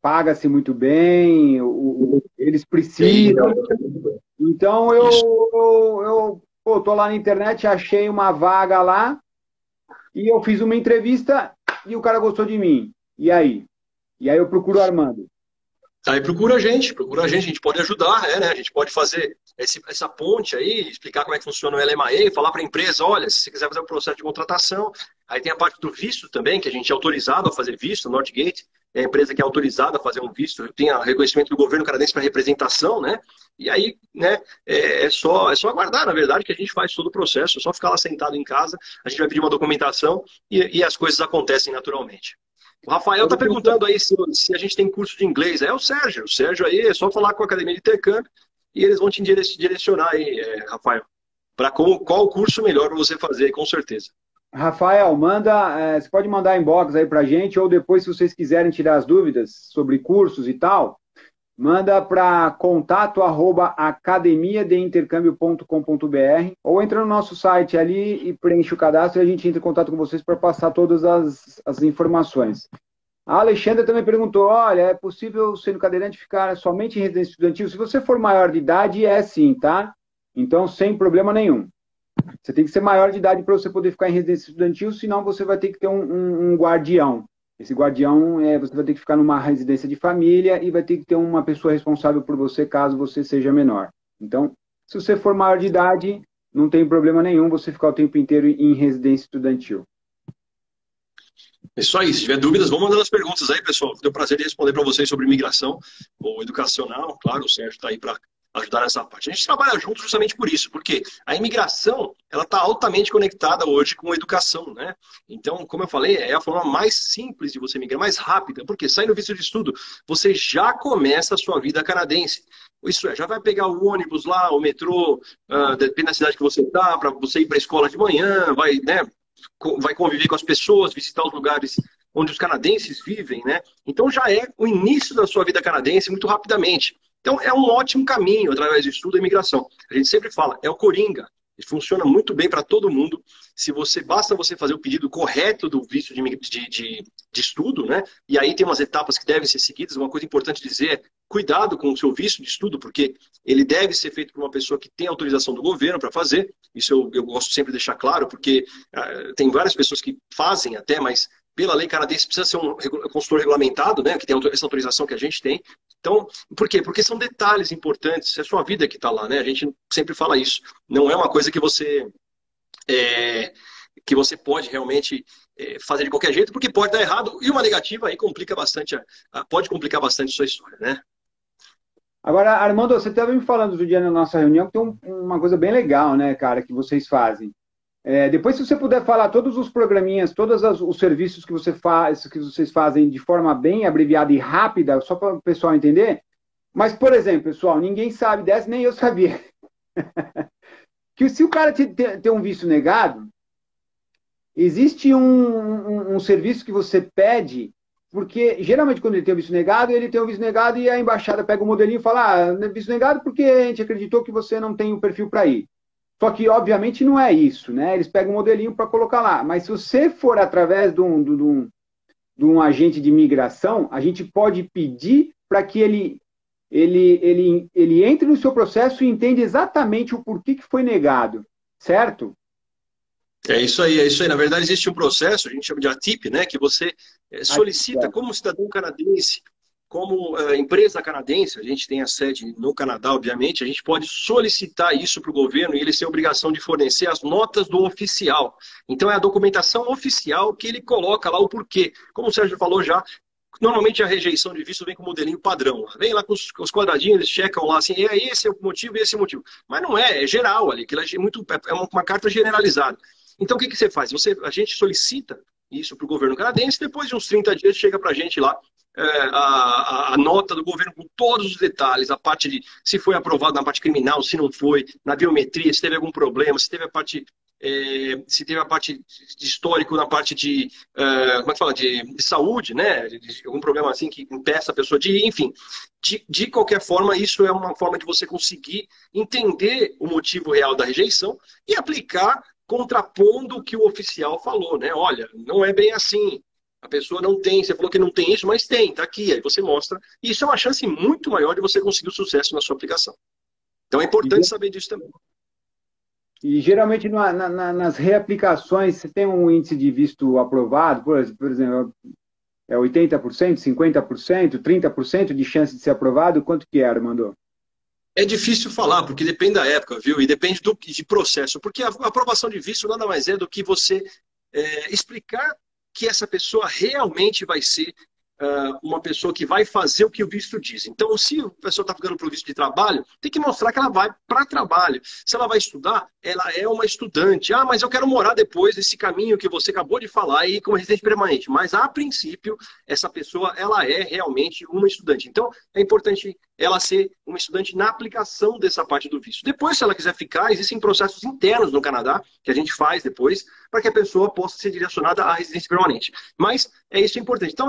Speaker 1: Paga-se muito bem, eles precisam. Então, eu tô lá na internet, achei uma vaga lá e eu fiz uma entrevista e o cara gostou de mim. E aí? E aí eu procuro o Armando.
Speaker 2: Aí procura a gente, a gente pode ajudar, né? A gente pode fazer essa ponte aí, explicar como é que funciona o LMIA, falar para a empresa, olha, se você quiser fazer um processo de contratação, aí tem a parte do visto também, que a gente é autorizado a fazer visto, Northgate é a empresa que é autorizada a fazer um visto, tem o reconhecimento do governo canadense para representação, né? E aí, né, é só aguardar, na verdade, que a gente faz todo o processo, é só ficar lá sentado em casa, a gente vai pedir uma documentação e as coisas acontecem naturalmente. O Rafael está perguntando aí se a gente tem curso de inglês. É o Sérgio. O Sérgio aí é só falar com a Academia de Intercâmbio e eles vão te direcionar aí, Rafael, para qual o curso melhor para você fazer, com certeza.
Speaker 1: Rafael, você pode mandar inbox aí para a gente, ou depois, se vocês quiserem tirar as dúvidas sobre cursos e tal, manda para contato@academiadeintercambio.com.br ou entra no nosso site ali e preenche o cadastro e a gente entra em contato com vocês para passar todas as informações. A Alexandra também perguntou, olha, é possível, sendo cadeirante, ficar somente em residência estudantil? Se você for maior de idade, é sim, tá? Então, sem problema nenhum. Você tem que ser maior de idade para você poder ficar em residência estudantil, senão você vai ter que ter um guardião. Esse guardião, você vai ter que ficar numa residência de família e vai ter que ter uma pessoa responsável por você caso você seja menor. Então, se você for maior de idade, não tem problema nenhum você ficar o tempo inteiro em residência estudantil.
Speaker 2: É isso aí. Se tiver dúvidas, vão mandando as perguntas aí, pessoal. Tenho o prazer de responder para vocês sobre imigração ou educacional. Claro, o Sérgio está aí para ajudar nessa parte. A gente trabalha junto justamente por isso, porque a imigração ela está altamente conectada hoje com a educação, né? Então, como eu falei, é a forma mais simples de você migrar, mais rápida, porque saindo do visto de estudo, você já começa a sua vida canadense. Isso é, já vai pegar o ônibus lá, o metrô, depende da cidade que você está, para você ir para a escola de manhã, vai, né? Vai conviver com as pessoas, visitar os lugares onde os canadenses vivem, né? Então já é o início da sua vida canadense muito rapidamente. Então é um ótimo caminho através do estudo da imigração. A gente sempre fala, é o Coringa. Ele funciona muito bem para todo mundo. Se você basta você fazer o pedido correto do visto de estudo, né? E aí tem umas etapas que devem ser seguidas. Uma coisa importante dizer é cuidado com o seu visto de estudo, porque ele deve ser feito por uma pessoa que tem autorização do governo para fazer. Isso eu gosto sempre de deixar claro, porque tem várias pessoas que fazem até, mas pela lei canadense precisa ser um consultor regulamentado, né? Que tem essa autorização que a gente tem. Então, por quê? Porque são detalhes importantes, é a sua vida que está lá, né? A gente sempre fala isso. Não é uma coisa que você pode realmente fazer de qualquer jeito, porque pode dar errado, e uma negativa aí complica bastante, pode complicar bastante a sua história, né?
Speaker 1: Agora, Armando, você estava me falando outro dia na nossa reunião que tem uma coisa bem legal, né, cara, que vocês fazem. Depois, se você puder falar todos os programinhas, todos os serviços que vocês fazem de forma bem abreviada e rápida, só para o pessoal entender. Mas, por exemplo, pessoal, ninguém sabe dessa, nem eu sabia. Que se o cara tem um visto negado, existe um serviço que você pede, porque geralmente quando ele tem o visto negado, ele tem o visto negado e a embaixada pega o modelinho e fala, visto negado porque a gente acreditou que você não tem o perfil para ir. Só que, obviamente, não é isso, né? Eles pegam um modelinho para colocar lá. Mas se você for através de um agente de imigração, a gente pode pedir para que ele entre no seu processo e entenda exatamente o porquê que foi negado, certo?
Speaker 2: É isso aí, é isso aí. Na verdade, existe um processo, a gente chama de ATIP, né? Que você solicita como cidadão canadense, como empresa canadense, a gente tem a sede no Canadá, obviamente, a gente pode solicitar isso para o governo e eles têm a obrigação de fornecer as notas do oficial. Então, é a documentação oficial que ele coloca lá o porquê. Como o Sérgio falou já, normalmente a rejeição de visto vem com o modelinho padrão. Vem lá com os quadradinhos, eles checam lá assim, esse é o motivo e esse é o motivo. Mas não é geral ali, que é uma carta generalizada. Então, o que você faz? A gente solicita isso para o governo canadense, depois de uns 30 dias chega para a gente lá a nota do governo com todos os detalhes, a parte de se foi aprovado na parte criminal, se não foi, na biometria, se teve algum problema, se teve a parte de histórico na parte de, como é que fala, de saúde, né? De algum problema assim que impeça a pessoa de ir, enfim. De qualquer forma, isso é uma forma de você conseguir entender o motivo real da rejeição e aplicar contrapondo o que o oficial falou, né? Olha, não é bem assim. A pessoa não tem, você falou que não tem isso, mas tem, tá aqui. Aí você mostra. E isso é uma chance muito maior de você conseguir o sucesso na sua aplicação. Então é importante saber disso também.
Speaker 1: E geralmente nas reaplicações, você tem um índice de visto aprovado, por exemplo, é 80%, 50%, 30% de chance de ser aprovado? Quanto que é, Armando?
Speaker 2: É difícil falar, porque depende da época, viu? E depende de processo. Porque a aprovação de visto nada mais é do que você explicar que essa pessoa realmente vai ser uma pessoa que vai fazer o que o visto diz. Então, se a pessoa está ficando para o visto de trabalho, tem que mostrar que ela vai para trabalho. Se ela vai estudar, ela é uma estudante. Ah, mas eu quero morar depois desse caminho que você acabou de falar aí como residente permanente. Mas, a princípio, essa pessoa, ela é realmente uma estudante. Então, é importante ela ser uma estudante na aplicação dessa parte do visto. Depois, se ela quiser ficar, existem processos internos no Canadá, que a gente faz depois, para que a pessoa possa ser direcionada à residência permanente. Mas isso é importante. Então,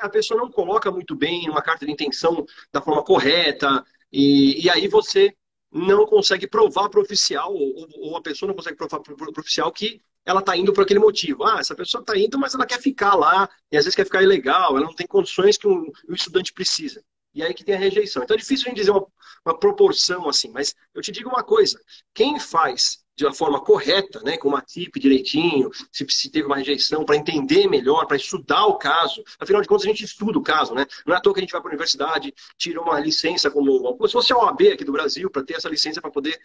Speaker 2: a pessoa não coloca muito bem uma carta de intenção da forma correta, e aí você não consegue provar para o oficial, ou a pessoa não consegue provar para o oficial que ela está indo por aquele motivo. Ah, essa pessoa está indo, mas ela quer ficar lá, e às vezes quer ficar ilegal, ela não tem condições que o estudante precisa. E aí que tem a rejeição. Então é difícil a gente dizer uma proporção assim, mas eu te digo uma coisa, quem faz de uma forma correta, né, com uma TIP direitinho, se teve uma rejeição, para entender melhor, para estudar o caso, afinal de contas a gente estuda o caso, né? Não é à toa que a gente vai para a universidade, tira uma licença como se fosse a OAB aqui do Brasil, para ter essa licença para poder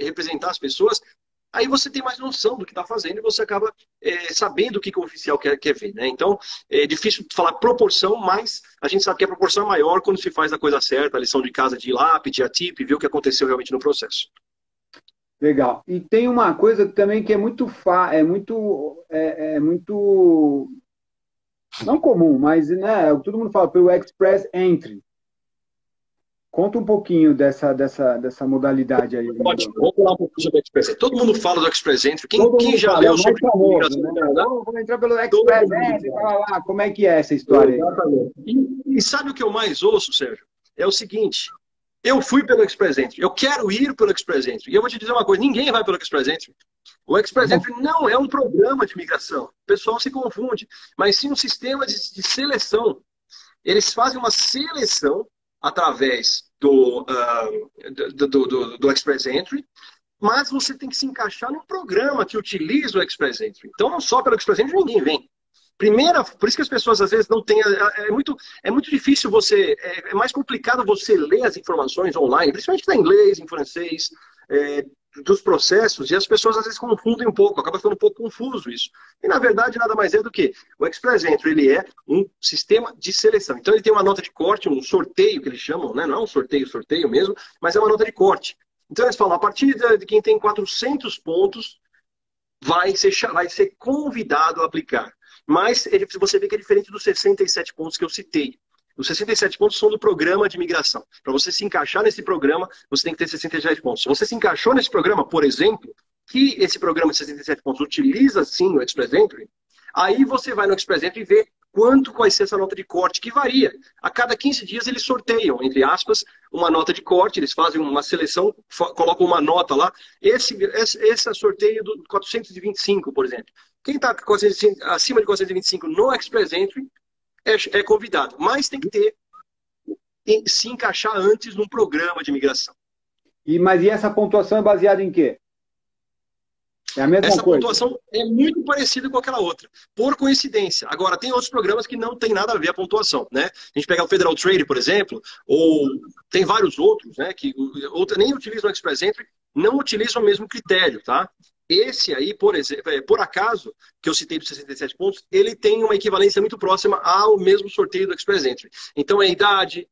Speaker 2: representar as pessoas. Aí você tem mais noção do que está fazendo e você acaba sabendo o que o oficial quer ver, né? Então, é difícil falar proporção, mas a gente sabe que a proporção é maior quando se faz a coisa certa, a lição de casa de ir lá, pedir a TIP, ver o que aconteceu realmente no processo.
Speaker 1: Legal. E tem uma coisa também que é muito não comum, mas né, todo mundo fala pelo Express Entry. Conta um pouquinho dessa modalidade aí.
Speaker 2: Ótimo, vamos falar um pouquinho sobre o Express Entry. Todo mundo fala do Express Entry. Quem já leu sobre
Speaker 1: famoso, né? Vamos entrar pelo Express Entry, fala lá, como é que é essa história aí?
Speaker 2: Exatamente. E sabe o que eu mais ouço, Sérgio? É o seguinte, eu fui pelo Express Entry, eu quero ir pelo Express Entry. E eu vou te dizer uma coisa, ninguém vai pelo Express Entry. O Express Entry não é um programa de imigração. O pessoal se confunde. Mas sim um sistema de seleção. Eles fazem uma seleção através do Express Entry, mas você tem que se encaixar num programa que utiliza o Express Entry. Então, não só pelo Express Entry, ninguém vem. Por isso que as pessoas às vezes não têm. É muito difícil você. É mais complicado você ler as informações online, principalmente que está em inglês, em francês, dos processos, e as pessoas às vezes confundem um pouco, acaba ficando um pouco confuso isso. E na verdade nada mais é do que o Express Entry, ele é um sistema de seleção. Então ele tem uma nota de corte, um sorteio que eles chamam, né? Não é um sorteio mesmo, mas é uma nota de corte. Então eles falam, a partir de quem tem 400 pontos, vai ser convidado a aplicar. Mas você vê que é diferente dos 67 pontos que eu citei. Os 67 pontos são do programa de imigração. Para você se encaixar nesse programa, você tem que ter 67 pontos. Se você se encaixou nesse programa, por exemplo, que esse programa de 67 pontos utiliza sim o Express Entry, aí você vai no Express Entry e vê quanto vai ser essa nota de corte, que varia. A cada 15 dias eles sorteiam, entre aspas, uma nota de corte, eles fazem uma seleção, colocam uma nota lá. Esse é sorteio do 425, por exemplo. Quem está acima de 425 no Express Entry é convidado, mas tem que se encaixar antes num programa de imigração.
Speaker 1: Mas essa pontuação é baseada em quê? É a mesma
Speaker 2: Essa
Speaker 1: coisa?
Speaker 2: Pontuação é muito parecida com aquela outra, por coincidência. Agora, tem outros programas que não tem nada a ver a pontuação, né? A gente pega o Federal Trade, por exemplo, ou tem vários outros, né? Que nem utilizam o Express Entry, não utilizam o mesmo critério, tá? Esse aí, por exemplo, por acaso, que eu citei dos 67 pontos, ele tem uma equivalência muito próxima ao mesmo sorteio do Express Entry. Então, é idade,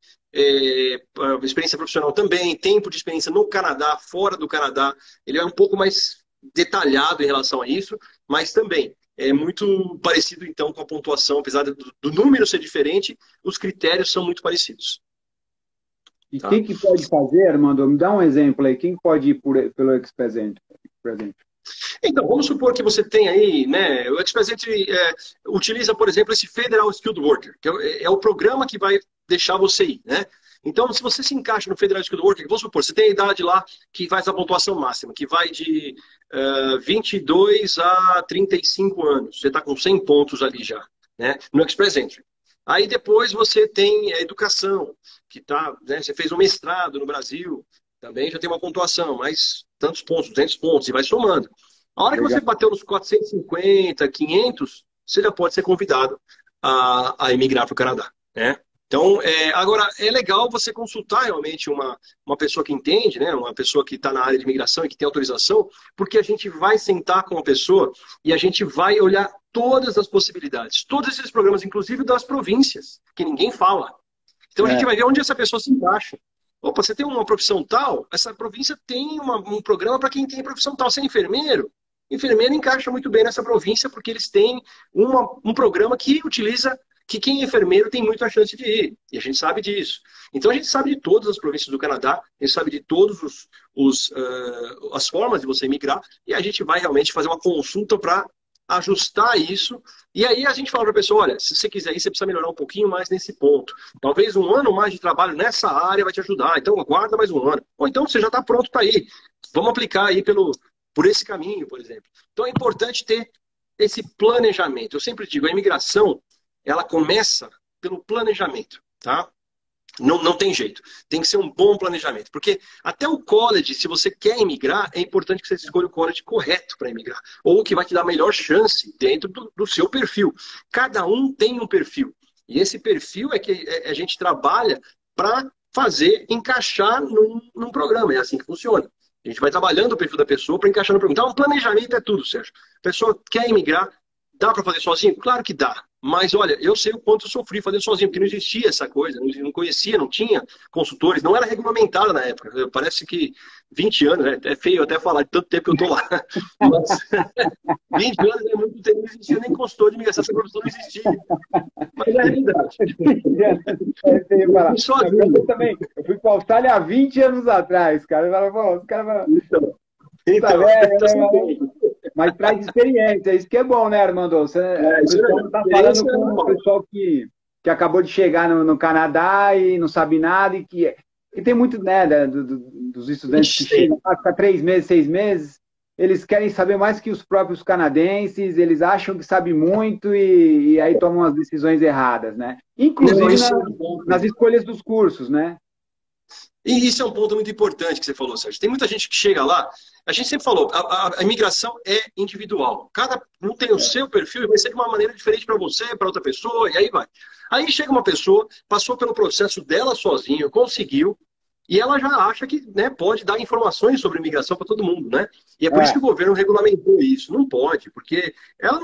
Speaker 2: experiência profissional também, tempo de experiência no Canadá, fora do Canadá. Ele é um pouco mais detalhado em relação a isso, mas também é muito parecido, então, com a pontuação. Apesar do número ser diferente, os critérios são muito parecidos.
Speaker 1: E tá? Quem que pode fazer, Armando? Me dá um exemplo aí. Quem pode ir pelo Express Entry?
Speaker 2: Então, vamos supor que você tem aí, né, o Express Entry utiliza, por exemplo, esse Federal Skilled Worker, que é o programa que vai deixar você ir, né? Então, se você se encaixa no Federal Skilled Worker, vamos supor, você tem a idade lá que faz a pontuação máxima, que vai de 22 a 35 anos. Você está com 100 pontos ali já, né, no Express Entry. Aí depois você tem a educação, que tá, né, você fez um mestrado no Brasil, também já tem uma pontuação, mas tantos pontos, 200 pontos, e vai somando. A hora que você bateu nos 450, 500, você já pode ser convidado a emigrar para o Canadá, né? Então, agora, é legal você consultar realmente uma pessoa que entende, né? Uma pessoa que está na área de imigração e que tem autorização, porque a gente vai sentar com a pessoa e a gente vai olhar todas as possibilidades, todos esses programas, inclusive das províncias, que ninguém fala. Então, a gente vai ver onde essa pessoa se encaixa. Opa, você tem uma profissão tal, essa província tem um programa para quem tem profissão tal. Você é enfermeiro? Enfermeiro encaixa muito bem nessa província porque eles têm um programa que utiliza que quem é enfermeiro tem muita chance de ir. E a gente sabe disso. Então a gente sabe de todas as províncias do Canadá, a gente sabe de todas as formas de você migrar, e a gente vai realmente fazer uma consulta para ajustar isso. E aí a gente fala para a pessoa, olha, se você quiser ir, você precisa melhorar um pouquinho mais nesse ponto. Talvez um ano mais de trabalho nessa área vai te ajudar. Então aguarda mais um ano. Ou então você já está pronto para ir. Vamos aplicar aí pelo por esse caminho, por exemplo. Então é importante ter esse planejamento. Eu sempre digo, a imigração, ela começa pelo planejamento, tá? Não tem jeito. Tem que ser um bom planejamento. Porque até o college, se você quer emigrar, é importante que você escolha o college correto para emigrar. Ou que vai te dar a melhor chance dentro do seu perfil. Cada um tem um perfil. E esse perfil é que a gente trabalha para fazer encaixar num programa. É assim que funciona. A gente vai trabalhando o perfil da pessoa para encaixar no programa. Então, um planejamento é tudo, Sérgio. A pessoa quer emigrar, dá para fazer sozinho? Claro que dá. Mas, olha, eu sei o quanto eu sofri fazendo sozinho, porque não existia essa coisa, não conhecia, não tinha consultores, não era regulamentada na época. Parece que 20 anos, é feio até falar de tanto tempo que eu estou lá. Mas 20 anos é muito tempo, não existia nem consultor de imigração, essa profissão não existia. Mas é a realidade.
Speaker 1: Eu também, eu fui para a Austrália há 20 anos atrás, cara. Os caras mas traz experiência, isso que é bom, né, Armando? Você está falando com o pessoal que acabou de chegar no Canadá e não sabe nada, e tem muito, né, dos estudantes que chegam, ficar 3 meses, 6 meses, eles querem saber mais que os próprios canadenses, eles acham que sabem muito e aí tomam as decisões erradas, né? Inclusive nas escolhas dos cursos, né?
Speaker 2: E isso é um ponto muito importante que você falou, Sérgio. Tem muita gente que chega lá, a gente sempre falou, a imigração é individual. Cada um tem o seu perfil e vai ser de uma maneira diferente para você, para outra pessoa, e aí vai. Aí chega uma pessoa, passou pelo processo dela sozinha, conseguiu, e ela já acha que, né, pode dar informações sobre imigração para todo mundo, né? E é por isso que o governo regulamentou isso. Não pode, porque ela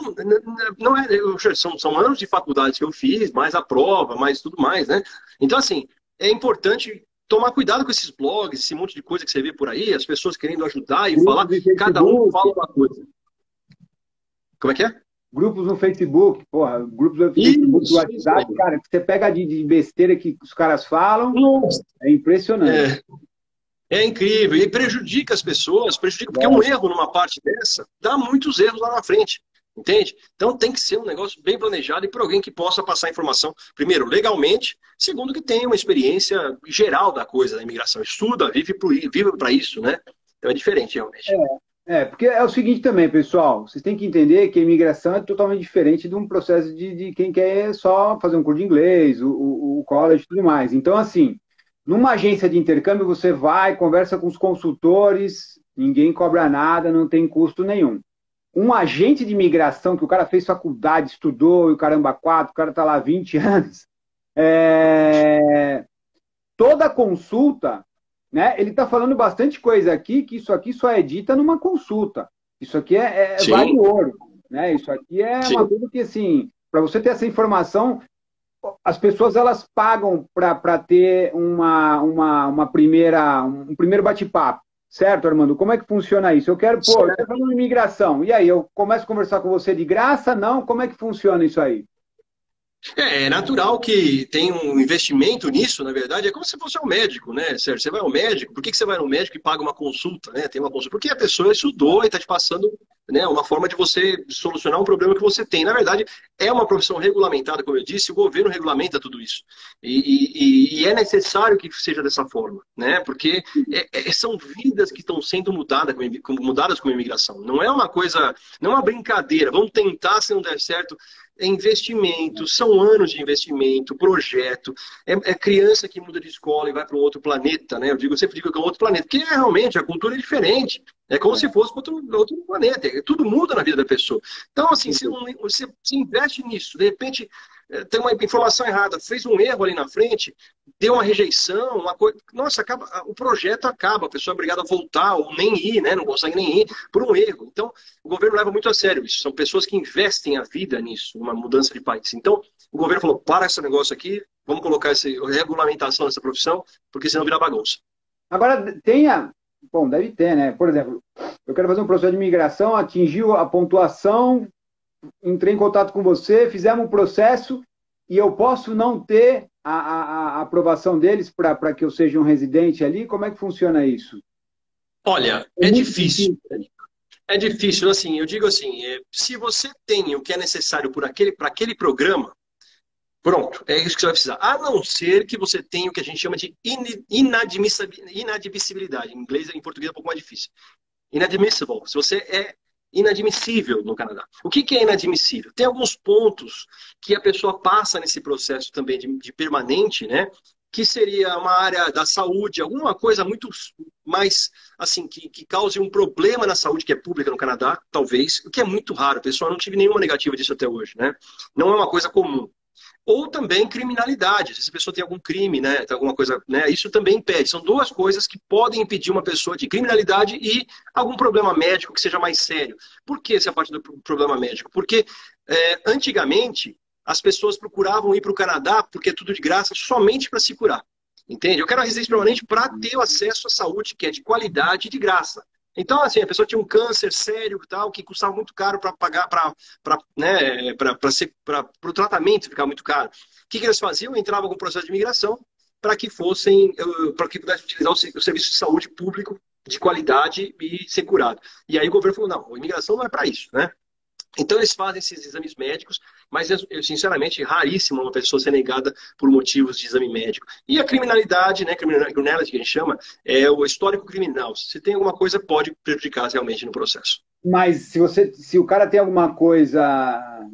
Speaker 2: não é. São anos de faculdades que eu fiz, mais a prova, mais tudo mais, né? Então, assim, é importante tomar cuidado com esses blogs, esse monte de coisa que você vê por aí, as pessoas querendo ajudar e falar, cada um fala uma coisa. Como é que é?
Speaker 1: Grupos no Facebook, porra, grupos no Facebook, do WhatsApp, cara, que você pega de besteira que os caras falam, é impressionante.
Speaker 2: É incrível, e prejudica as pessoas, porque um erro numa parte dessa dá muitos erros lá na frente. Entende? Então tem que ser um negócio bem planejado e por alguém que possa passar informação, primeiro, legalmente, segundo, que tenha uma experiência geral da coisa, da imigração. Estuda, vive para isso, né? Então é diferente, realmente.
Speaker 1: Porque é o seguinte também, pessoal, vocês têm que entender que a imigração é totalmente diferente de um processo de quem quer só fazer um curso de inglês, o college e tudo mais. Então, assim, numa agência de intercâmbio, você vai, conversa com os consultores, ninguém cobra nada, não tem custo nenhum. Um agente de imigração, que o cara fez faculdade, estudou, e o caramba, o cara está lá há 20 anos, toda consulta, né, ele está falando bastante coisa aqui, que isso aqui só é dita numa consulta. Isso aqui vale ouro. Né? Isso aqui é uma coisa que, assim, para você ter essa informação, as pessoas elas pagam para ter um primeiro bate-papo. Certo, Armando? Como é que funciona isso? Eu quero, eu estou falando de imigração. E aí, eu começo a conversar com você de graça? Não? Como é que funciona isso aí?
Speaker 2: É natural que tem um investimento nisso, na verdade, é como se fosse um médico, né, Sérgio? Você vai ao médico, por que você vai no médico e paga uma consulta, né? Tem uma consulta, porque a pessoa estudou e está te passando, né, uma forma de você solucionar um problema que você tem. Na verdade, é uma profissão regulamentada, como eu disse, o governo regulamenta tudo isso. E é necessário que seja dessa forma, né? Porque são vidas que estão sendo mudadas com a imigração. Não é uma coisa, não é uma brincadeira, vamos tentar, se não der certo. É investimento, são anos de investimento, projeto, é criança que muda de escola e vai para um outro planeta, né? Eu sempre digo que é um outro planeta, porque realmente a cultura é diferente, é como se fosse outro planeta, tudo muda na vida da pessoa. Então, assim, você se investe nisso, de repente tem uma informação errada, fez um erro ali na frente, deu uma rejeição, uma coisa, nossa, o projeto acaba, a pessoa é obrigada a voltar ou nem ir, né? Não consegue nem ir por um erro. Então, o governo leva muito a sério isso. São pessoas que investem a vida nisso, uma mudança de país. Então, o governo falou, para esse negócio aqui, vamos colocar essa regulamentação nessa profissão, porque senão vira bagunça.
Speaker 1: Agora, bom, deve ter, né? Por exemplo, eu quero fazer um processo de imigração, atingiu a pontuação, entrei em contato com você, fizemos um processo e eu posso não ter a aprovação deles para que eu seja um residente ali? Como é que funciona isso?
Speaker 2: Olha, é difícil. É difícil, assim, eu digo assim, se você tem o que é necessário para aquele programa, pronto, é isso que você vai precisar. A não ser que você tenha o que a gente chama de inadmissibilidade. Em inglês, em português é um pouco mais difícil. inadmissible, se você é inadmissível no Canadá. O que é inadmissível? Tem alguns pontos que a pessoa passa nesse processo também de permanente, né? Que seria uma área da saúde, alguma coisa muito mais, assim, que cause um problema na saúde que é pública no Canadá, talvez, o que é muito raro, pessoal, não tive nenhuma negativa disso até hoje, né? Não é uma coisa comum. Ou também criminalidade, se a pessoa tem algum crime, né, tem alguma coisa, né, isso também impede. São duas coisas que podem impedir uma pessoa de criminalidade e algum problema médico que seja mais sério. Por que essa parte do problema médico? Porque antigamente as pessoas procuravam ir para o Canadá porque é tudo de graça somente para se curar. Entende? Eu quero a residência permanente para ter o acesso à saúde que é de qualidade e de graça. Então, assim, a pessoa tinha um câncer sério e tal, que custava muito caro para pagar, para o tratamento ficar muito caro. O que eles faziam? Entravam com o processo de imigração para que pudessem utilizar o serviço de saúde público de qualidade e ser curado. E aí o governo falou, não, a imigração não é para isso, né? Então eles fazem esses exames médicos, mas sinceramente, raríssimo uma pessoa ser negada por motivos de exame médico. E a criminalidade, né, criminality que a gente chama, é o histórico criminal. Se tem alguma coisa, pode prejudicar realmente no processo.
Speaker 1: Mas se o cara tem alguma coisa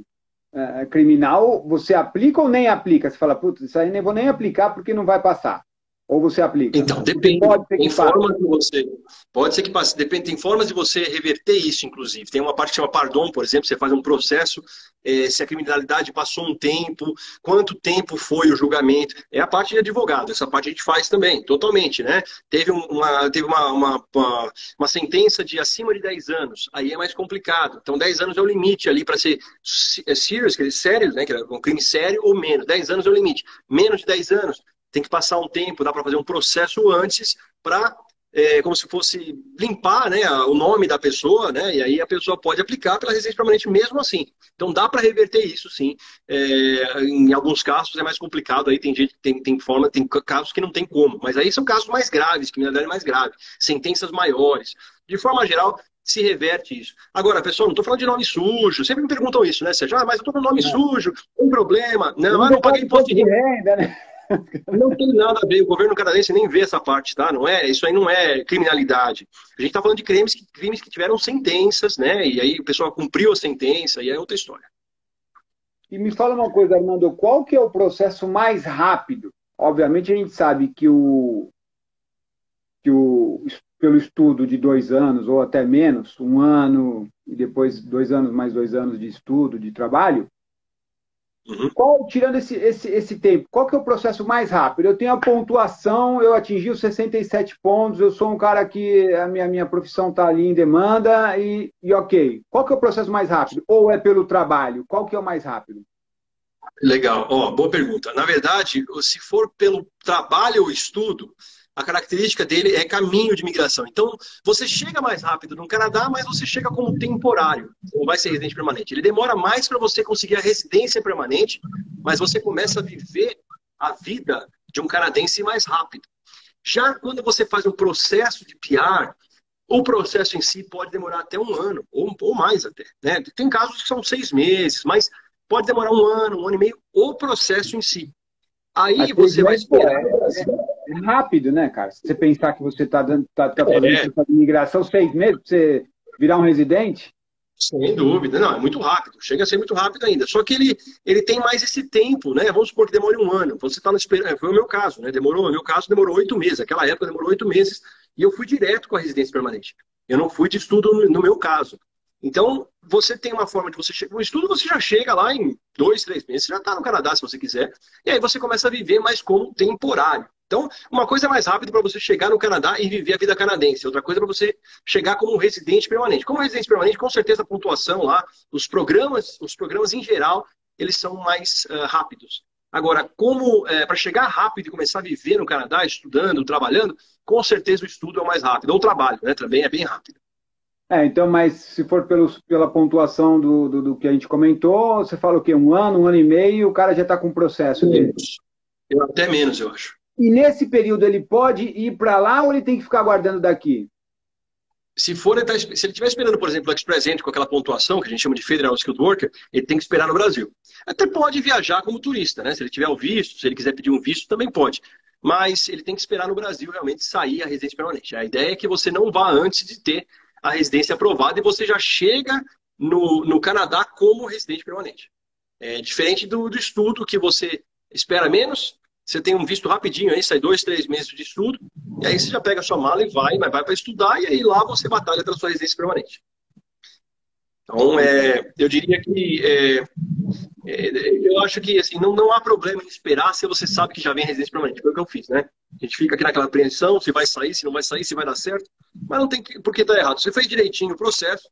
Speaker 1: criminal, você aplica ou nem aplica? Você fala, putz, isso aí nem vou nem aplicar porque não vai passar. Ou você aplica?
Speaker 2: Então, depende. Tem formas de você. Pode ser que passe. Depende, tem formas de você reverter isso, inclusive. Tem uma parte que chama pardon, por exemplo, você faz um processo, se a criminalidade passou um tempo, quanto tempo foi o julgamento. É a parte de advogado, essa parte a gente faz também, totalmente, né? Teve uma sentença de acima de 10 anos, aí é mais complicado. Então, 10 anos é o limite ali para ser serious, que é sério, né? Que é um crime sério ou menos. 10 anos é o limite. Menos de 10 anos. Tem que passar um tempo, dá para fazer um processo antes para, como se fosse limpar, né, o nome da pessoa, né, e aí a pessoa pode aplicar pela residência permanente mesmo assim. Então dá para reverter isso, sim. Em alguns casos é mais complicado, aí tem gente que tem casos que não tem como, mas aí são casos mais graves, criminalidade mais grave, sentenças maiores. De forma geral, se reverte isso. Agora, pessoal, não estou falando de nome sujo. Sempre me perguntam isso, né, Sérgio? Mas eu estou com nome sujo, tem problema. Não, eu não paguei imposto de renda, né? Não tem nada a ver, o governo canadense nem vê essa parte, tá? Não é, isso aí não é criminalidade. A gente está falando de crimes que tiveram sentenças, né? E aí o pessoal cumpriu a sentença e é outra história.
Speaker 1: E me fala uma coisa, Armando, qual que é o processo mais rápido? Obviamente a gente sabe que pelo estudo de 2 anos ou até menos, 1 ano e depois 2 anos mais 2 anos de estudo, de trabalho, tirando esse tempo, qual que é o processo mais rápido? Eu tenho a pontuação, eu atingi os 67 pontos, eu sou um cara que a minha profissão está ali em demanda e ok. Qual que é o processo mais rápido? Ou é pelo trabalho? Qual que é o mais rápido?
Speaker 2: Legal, boa pergunta. Na verdade, se for pelo trabalho ou estudo, a característica dele é caminho de migração. Então, você chega mais rápido no Canadá, mas você chega como temporário. Não vai ser residente permanente. Ele demora mais para você conseguir a residência permanente, mas você começa a viver a vida de um canadense mais rápido. Já quando você faz um processo de PR, o processo em si pode demorar até 1 ano, ou mais até. Né? Tem casos que são 6 meses, mas pode demorar 1 ano, 1 ano e meio, o processo em si. Aí você vai esperar.
Speaker 1: É rápido, né, cara? Se você pensar que você está fazendo imigração 6 meses para você virar um residente.
Speaker 2: Sem dúvida. Não, é muito rápido. Chega a ser muito rápido ainda. Só que ele tem mais esse tempo, né? Vamos supor que demore 1 ano. Você está esperando. Foi o meu caso, né? No meu caso, demorou 8 meses. Aquela época demorou 8 meses. E eu fui direto com a residência permanente. Eu não fui de estudo no meu caso. Então, você tem uma forma de você chegar. O estudo você já chega lá em 2, 3 meses. Você já está no Canadá, se você quiser. E aí você começa a viver mais como temporário. Então, uma coisa é mais rápido para você chegar no Canadá e viver a vida canadense. Outra coisa é para você chegar como um residente permanente. Como residente permanente, com certeza a pontuação lá, os programas em geral, eles são mais rápidos. Agora, para chegar rápido e começar a viver no Canadá, estudando, trabalhando, com certeza o estudo é o mais rápido. Ou o trabalho, né? Também é bem rápido.
Speaker 1: Então, mas se for pela pontuação do que a gente comentou, você fala o quê? 1 ano, 1 ano e meio, o cara já está com o processo dele.
Speaker 2: Até menos, eu acho.
Speaker 1: E nesse período ele pode ir para lá ou ele tem que ficar aguardando daqui?
Speaker 2: Se ele estiver esperando, por exemplo, o Express Entry com aquela pontuação, que a gente chama de Federal Skilled Worker, ele tem que esperar no Brasil. Até pode viajar como turista, né? Se ele tiver o visto, se ele quiser pedir um visto, também pode. Mas ele tem que esperar no Brasil realmente sair a residência permanente. A ideia é que você não vá antes de ter a residência aprovada e você já chega no Canadá como residente permanente. É diferente do estudo, que você espera menos, você tem um visto rapidinho, aí sai 2, 3 meses de estudo, e aí você já pega a sua mala e vai, mas vai para estudar, e aí lá você batalha pela sua residência permanente. Então, eu diria que eu acho que assim, não há problema em esperar se você sabe que já vem a residência permanente. Foi o que eu fiz, né? A gente fica aqui naquela apreensão, se vai sair, se não vai sair, se vai dar certo, mas não tem por que dar errado. Você fez direitinho o processo,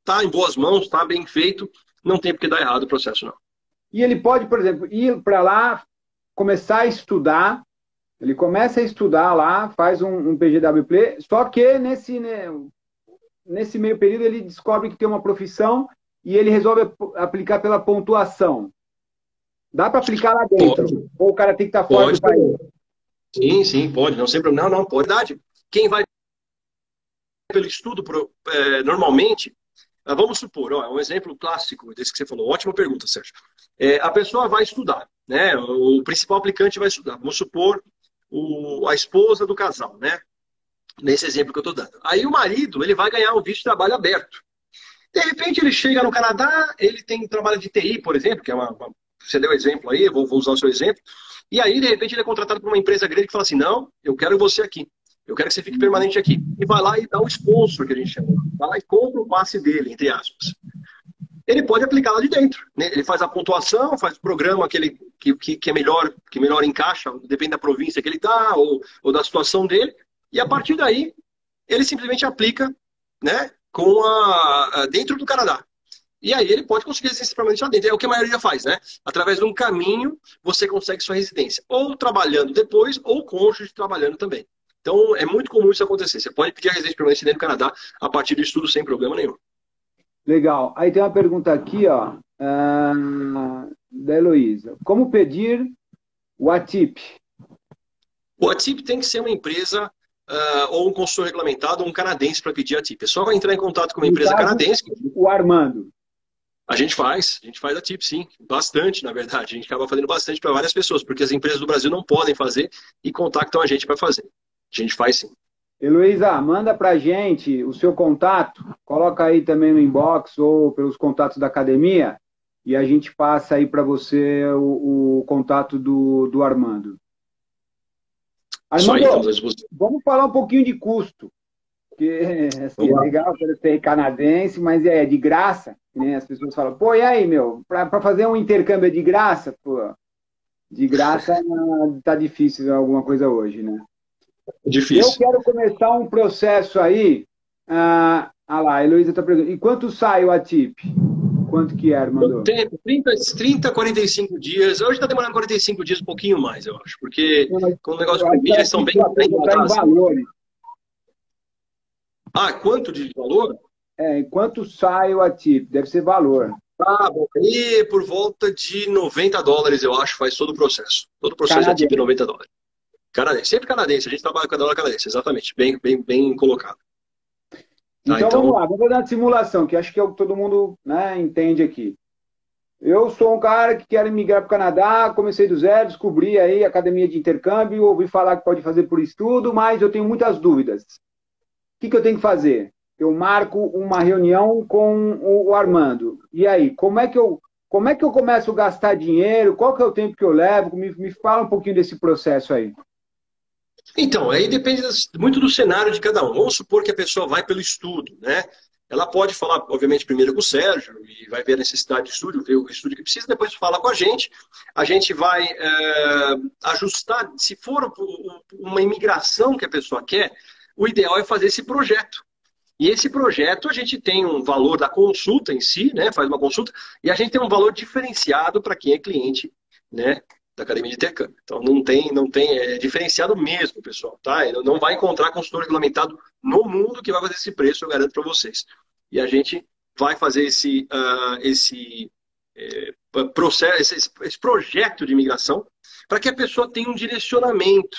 Speaker 2: tá em boas mãos, tá bem feito, não tem por que dar errado o processo, não.
Speaker 1: E ele pode, por exemplo, ir para lá, começar a estudar, ele começa a estudar lá, faz um PGWP, só que nesse meio período ele descobre que tem uma profissão e ele resolve aplicar pela pontuação. Dá para aplicar lá dentro?
Speaker 2: Pode.
Speaker 1: Ou o cara tem que estar fora do país?
Speaker 2: Sim, sim, pode. Não, sempre, não, pode. Verdade. Quem vai pelo estudo, normalmente, vamos supor, ó, um exemplo clássico desse que você falou. Ótima pergunta, Sérgio. A pessoa vai estudar, né? O principal aplicante vai estudar. Vamos supor a esposa do casal, né? Nesse exemplo que eu estou dando. Aí o marido, ele vai ganhar um visto de trabalho aberto. De repente ele chega no Canadá, ele tem trabalho de TI, por exemplo, que é você deu exemplo aí, vou usar o seu exemplo. E aí, de repente, ele é contratado por uma empresa grande que fala assim, não, eu quero você aqui. Eu quero que você fique permanente aqui. E vai lá e dá o sponsor, que a gente chama. Vai lá e compra o passe dele, entre aspas. Ele pode aplicar lá de dentro, né? Ele faz a pontuação, faz o programa que é melhor, que melhor encaixa, depende da província que ele está, ou da situação dele. E a partir daí, ele simplesmente aplica, né, dentro do Canadá. E aí ele pode conseguir residência permanente lá dentro. É o que a maioria faz, né? Através de um caminho, você consegue sua residência. Ou trabalhando depois, ou cônjuge trabalhando também. Então, é muito comum isso acontecer. Você pode pedir a residência permanente dentro do Canadá a partir do estudo sem problema nenhum.
Speaker 1: Legal. Aí tem uma pergunta aqui, ó, da Heloísa. Como pedir o ATIP?
Speaker 2: O ATIP tem que ser uma empresa ou um consultor regulamentado ou um canadense para pedir ATIP. É só entrar em contato com uma empresa canadense.
Speaker 1: O Armando.
Speaker 2: A gente faz ATIP, sim. Bastante, na verdade. A gente acaba fazendo bastante para várias pessoas, porque as empresas do Brasil não podem fazer e contactam a gente para fazer. A gente faz, sim.
Speaker 1: Heloísa, manda para a gente o seu contato, coloca aí também no inbox ou pelos contatos da academia e a gente passa aí para você o contato do Armando. Armando, vamos falar um pouquinho de custo, porque assim, é legal ser canadense, mas é de graça, né? As pessoas falam, pô, e aí, meu, para fazer um intercâmbio é de graça? Pô, de graça tá difícil alguma coisa hoje, né?
Speaker 2: Difícil.
Speaker 1: Eu quero começar um processo aí. Lá, a Heloísa está perguntando. E quanto sai o ATIP? Quanto que é, Armando?
Speaker 2: 30, 45 dias. Hoje está demorando 45 dias, um pouquinho mais, eu acho. Porque com o negócio de mídia, são bem
Speaker 1: em valores.
Speaker 2: Quanto de valor?
Speaker 1: Quanto sai o ATIP? Deve ser valor.
Speaker 2: Bom. E por volta de $90, eu acho, faz todo o processo. Todo o processo de ATIP é $90. Canadense, sempre canadense, a gente trabalha com a dólar canadense, exatamente, bem colocado.
Speaker 1: Então vamos lá, vamos fazer uma simulação, que acho que é o que todo mundo, né, entende aqui. Eu sou um cara que quer migrar para o Canadá, comecei do zero, descobri aí a academia de intercâmbio, ouvi falar que pode fazer por estudo, mas eu tenho muitas dúvidas. O que eu tenho que fazer? Eu marco uma reunião com o Armando. E aí, como é que eu começo a gastar dinheiro? Qual que é o tempo que eu levo? Me fala um pouquinho desse processo aí.
Speaker 2: Então, aí depende muito do cenário de cada um. Vamos supor que a pessoa vai pelo estudo, né? Ela pode falar, obviamente, primeiro com o Sérgio, e vai ver a necessidade de estudo, ver o estudo que precisa, depois fala com a gente vai ajustar, se for uma imigração que a pessoa quer, o ideal é fazer esse projeto. E esse projeto, a gente tem um valor da consulta em si, né? Faz uma consulta, e a gente tem um valor diferenciado para quem é cliente, né? Da Academia de Intercâmbio. Então não tem, é diferenciado mesmo, pessoal, tá? Não vai encontrar consultor regulamentado no mundo que vai fazer esse preço, eu garanto para vocês. E a gente vai fazer esse projeto de imigração para que a pessoa tenha um direcionamento,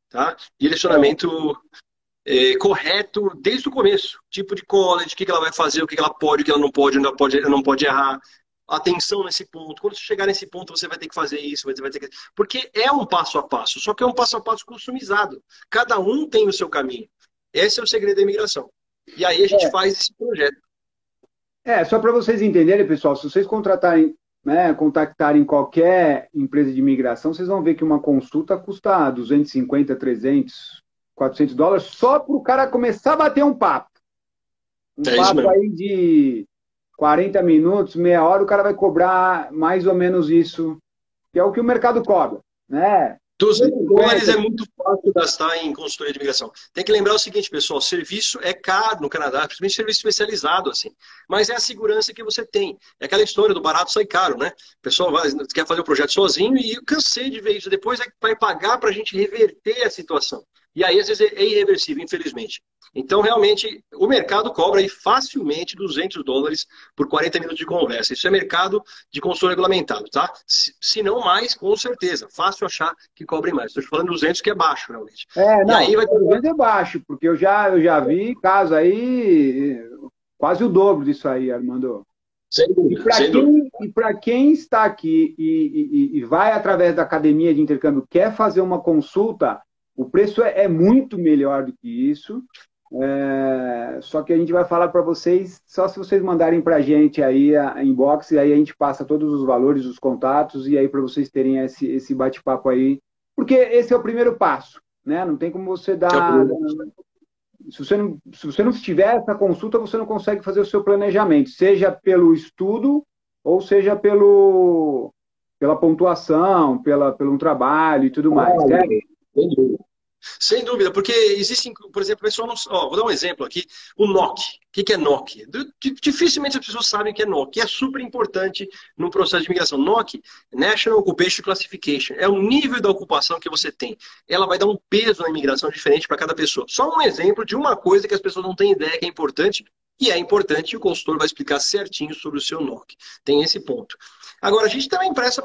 Speaker 2: tá? Direcionamento correto desde o começo. Tipo de college, o que ela vai fazer, o que ela pode, o que ela não pode errar. Atenção nesse ponto. Quando você chegar nesse ponto, você vai ter que fazer isso, vai ter que... Porque é um passo a passo, só que é um passo a passo customizado. Cada um tem o seu caminho. Esse é o segredo da imigração. E aí a gente faz esse projeto.
Speaker 1: Só para vocês entenderem, pessoal, se vocês contratarem, né, contactarem qualquer empresa de imigração, vocês vão ver que uma consulta custa 250, 300, $400 só para o cara começar a bater um papo. Um
Speaker 2: É isso
Speaker 1: papo
Speaker 2: mesmo.
Speaker 1: aí de 40 minutos, meia hora, o cara vai cobrar mais ou menos isso, que é o que o mercado cobra, né?
Speaker 2: US$ 200
Speaker 1: 50.
Speaker 2: é muito fácil gastar em consultoria de imigração. Tem que lembrar o seguinte, pessoal, serviço é caro no Canadá, principalmente serviço especializado, assim. Mas é a segurança que você tem. É aquela história do barato sai caro, né? O pessoal quer fazer o projeto sozinho e eu cansei de ver isso. Depois vai pagar para a gente reverter a situação. E aí, às vezes, é irreversível, infelizmente. Então, realmente, o mercado cobra aí facilmente US$ 200 por 40 minutos de conversa. Isso é mercado de consultor regulamentado, tá? Se não mais, com certeza. Fácil achar que cobre mais. Estou falando 200, que é baixo, realmente. E
Speaker 1: Não,
Speaker 2: aí vai ter...
Speaker 1: 200 é baixo, porque eu já vi casos aí, quase o dobro disso aí, Armando.
Speaker 2: Sem
Speaker 1: E
Speaker 2: dúvida,
Speaker 1: para
Speaker 2: sem dúvida.
Speaker 1: quem está aqui e vai através da academia de intercâmbio, quer fazer uma consulta, o preço é muito melhor do que isso. Só que a gente vai falar para vocês, só se vocês mandarem para a gente aí a inbox, e aí a gente passa todos os valores, os contatos, e aí para vocês terem esse bate-papo aí. Porque esse é o primeiro passo, né? Não tem como você
Speaker 2: É o
Speaker 1: dar.
Speaker 2: primeiro.
Speaker 1: Se você não tiver essa consulta, você não consegue fazer o seu planejamento, seja pelo estudo ou seja pela pontuação, pelo trabalho e tudo mais, certo?
Speaker 2: Sem dúvida. Sem dúvida, porque existem, por exemplo, pessoal não. Vou dar um exemplo aqui: o NOC. O que é NOC? Dificilmente as pessoas sabem o que é NOC, que é super importante no processo de imigração. NOC, National Occupation Classification, é o nível da ocupação que você tem. Ela vai dar um peso na imigração diferente para cada pessoa. Só um exemplo de uma coisa que as pessoas não têm ideia que é importante, e é importante, e o consultor vai explicar certinho sobre o seu NOC. Tem esse ponto. Agora, a gente também presta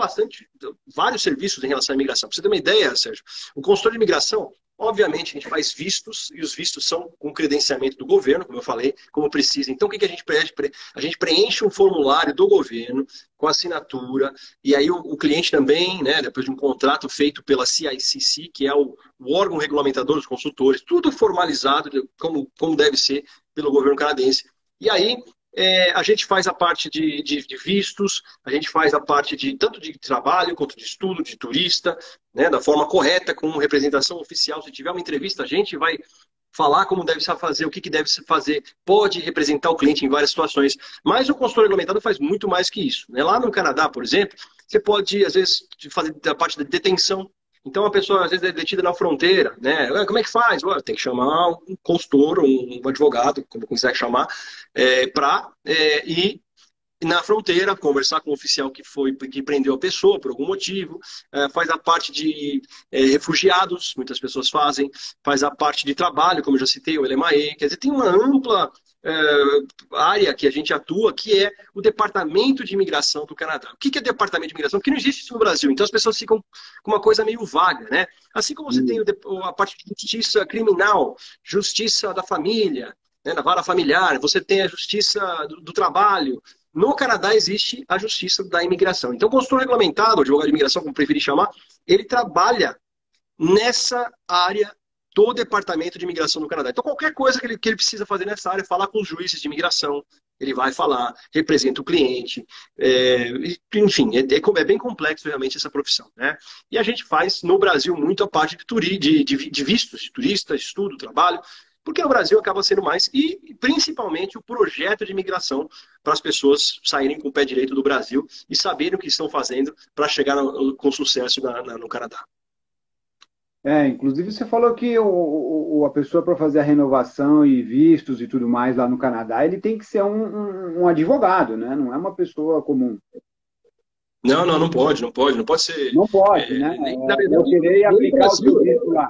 Speaker 2: vários serviços em relação à imigração. Para você ter uma ideia, Sérgio, o consultor de imigração, obviamente, a gente faz vistos, e os vistos são com credenciamento do governo, como eu falei, como precisa. Então, o que a gente preenche? A gente preenche um formulário do governo com assinatura, e aí o cliente também, né, depois de um contrato feito pela CICC, que é o órgão regulamentador dos consultores, tudo formalizado, como deve ser pelo governo canadense. E aí, a gente faz a parte de vistos, a gente faz a parte tanto de trabalho quanto de estudo, de turista, né, da forma correta, com representação oficial. Se tiver uma entrevista, a gente vai falar como deve se fazer, o que deve se fazer, pode representar o cliente em várias situações. Mas o consultor regulamentado faz muito mais que isso, né? Lá no Canadá, por exemplo, você pode, às vezes, fazer a parte da detenção. Então, a pessoa, às vezes, é detida na fronteira, né? Como é que faz? Tem que chamar um consultor, um advogado, como quiser chamar, para ir na fronteira, conversar com o oficial que prendeu a pessoa por algum motivo, faz a parte de refugiados, muitas pessoas faz a parte de trabalho, como eu já citei, o LMAE, quer dizer, tem uma ampla área que a gente atua, que é o Departamento de Imigração do Canadá. O que é Departamento de Imigração? Porque não existe isso no Brasil, então as pessoas ficam com uma coisa meio vaga, né? Assim como você tem a parte de justiça criminal, justiça da família, né, na vara familiar, você tem a justiça do trabalho. No Canadá existe a justiça da imigração. Então, o consultor regulamentado, o advogado de imigração, como preferir chamar, ele trabalha nessa área do Departamento de Imigração do Canadá. Então, qualquer coisa que ele precisa fazer nessa área, falar com os juízes de imigração, ele vai falar, representa o cliente, enfim, é bem complexo realmente essa profissão, né? E a gente faz no Brasil muito a parte de vistos, de turista, estudo, trabalho, porque no Brasil acaba sendo mais, e principalmente o projeto de imigração para as pessoas saírem com o pé direito do Brasil e saberem o que estão fazendo para chegar com sucesso no Canadá.
Speaker 1: Inclusive você falou que a pessoa para fazer a renovação e vistos e tudo mais lá no Canadá, ele tem que ser um advogado, né? Não é uma pessoa comum.
Speaker 2: Não pode, não pode ser.
Speaker 1: Não pode, né?
Speaker 2: Na verdade,
Speaker 1: Eu querer aplicar o
Speaker 2: Brasil,
Speaker 1: serviço lá.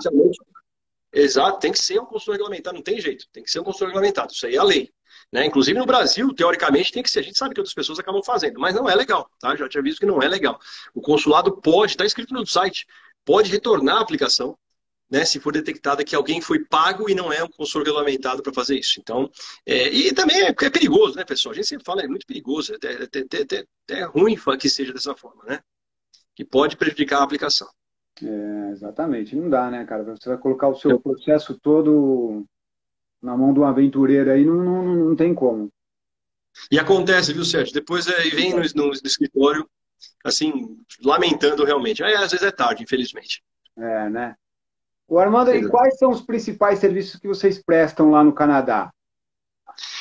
Speaker 2: Exato, tem que ser um consultor regulamentado, não tem jeito, tem que ser um consultor regulamentado, isso aí é a lei. Né? Inclusive no Brasil, teoricamente, tem que ser. A gente sabe que outras pessoas acabam fazendo, mas não é legal, tá? Já te aviso que não é legal. O consulado pode, está escrito no site, pode retornar a aplicação, né, se for detectada que alguém foi pago e não é um consultor regulamentado para fazer isso. Então, e também é perigoso, né, pessoal? A gente sempre fala, é muito perigoso, é ruim que seja dessa forma, né? Que pode prejudicar a aplicação.
Speaker 1: Exatamente, não dá, né, cara? Você vai colocar o seu processo todo na mão de um aventureiro aí não tem como.
Speaker 2: E acontece, viu, Sérgio? Depois vem no escritório, assim, lamentando realmente. Aí, às vezes é tarde, infelizmente.
Speaker 1: É, né? O Armando, e quais são os principais serviços que vocês prestam lá no Canadá?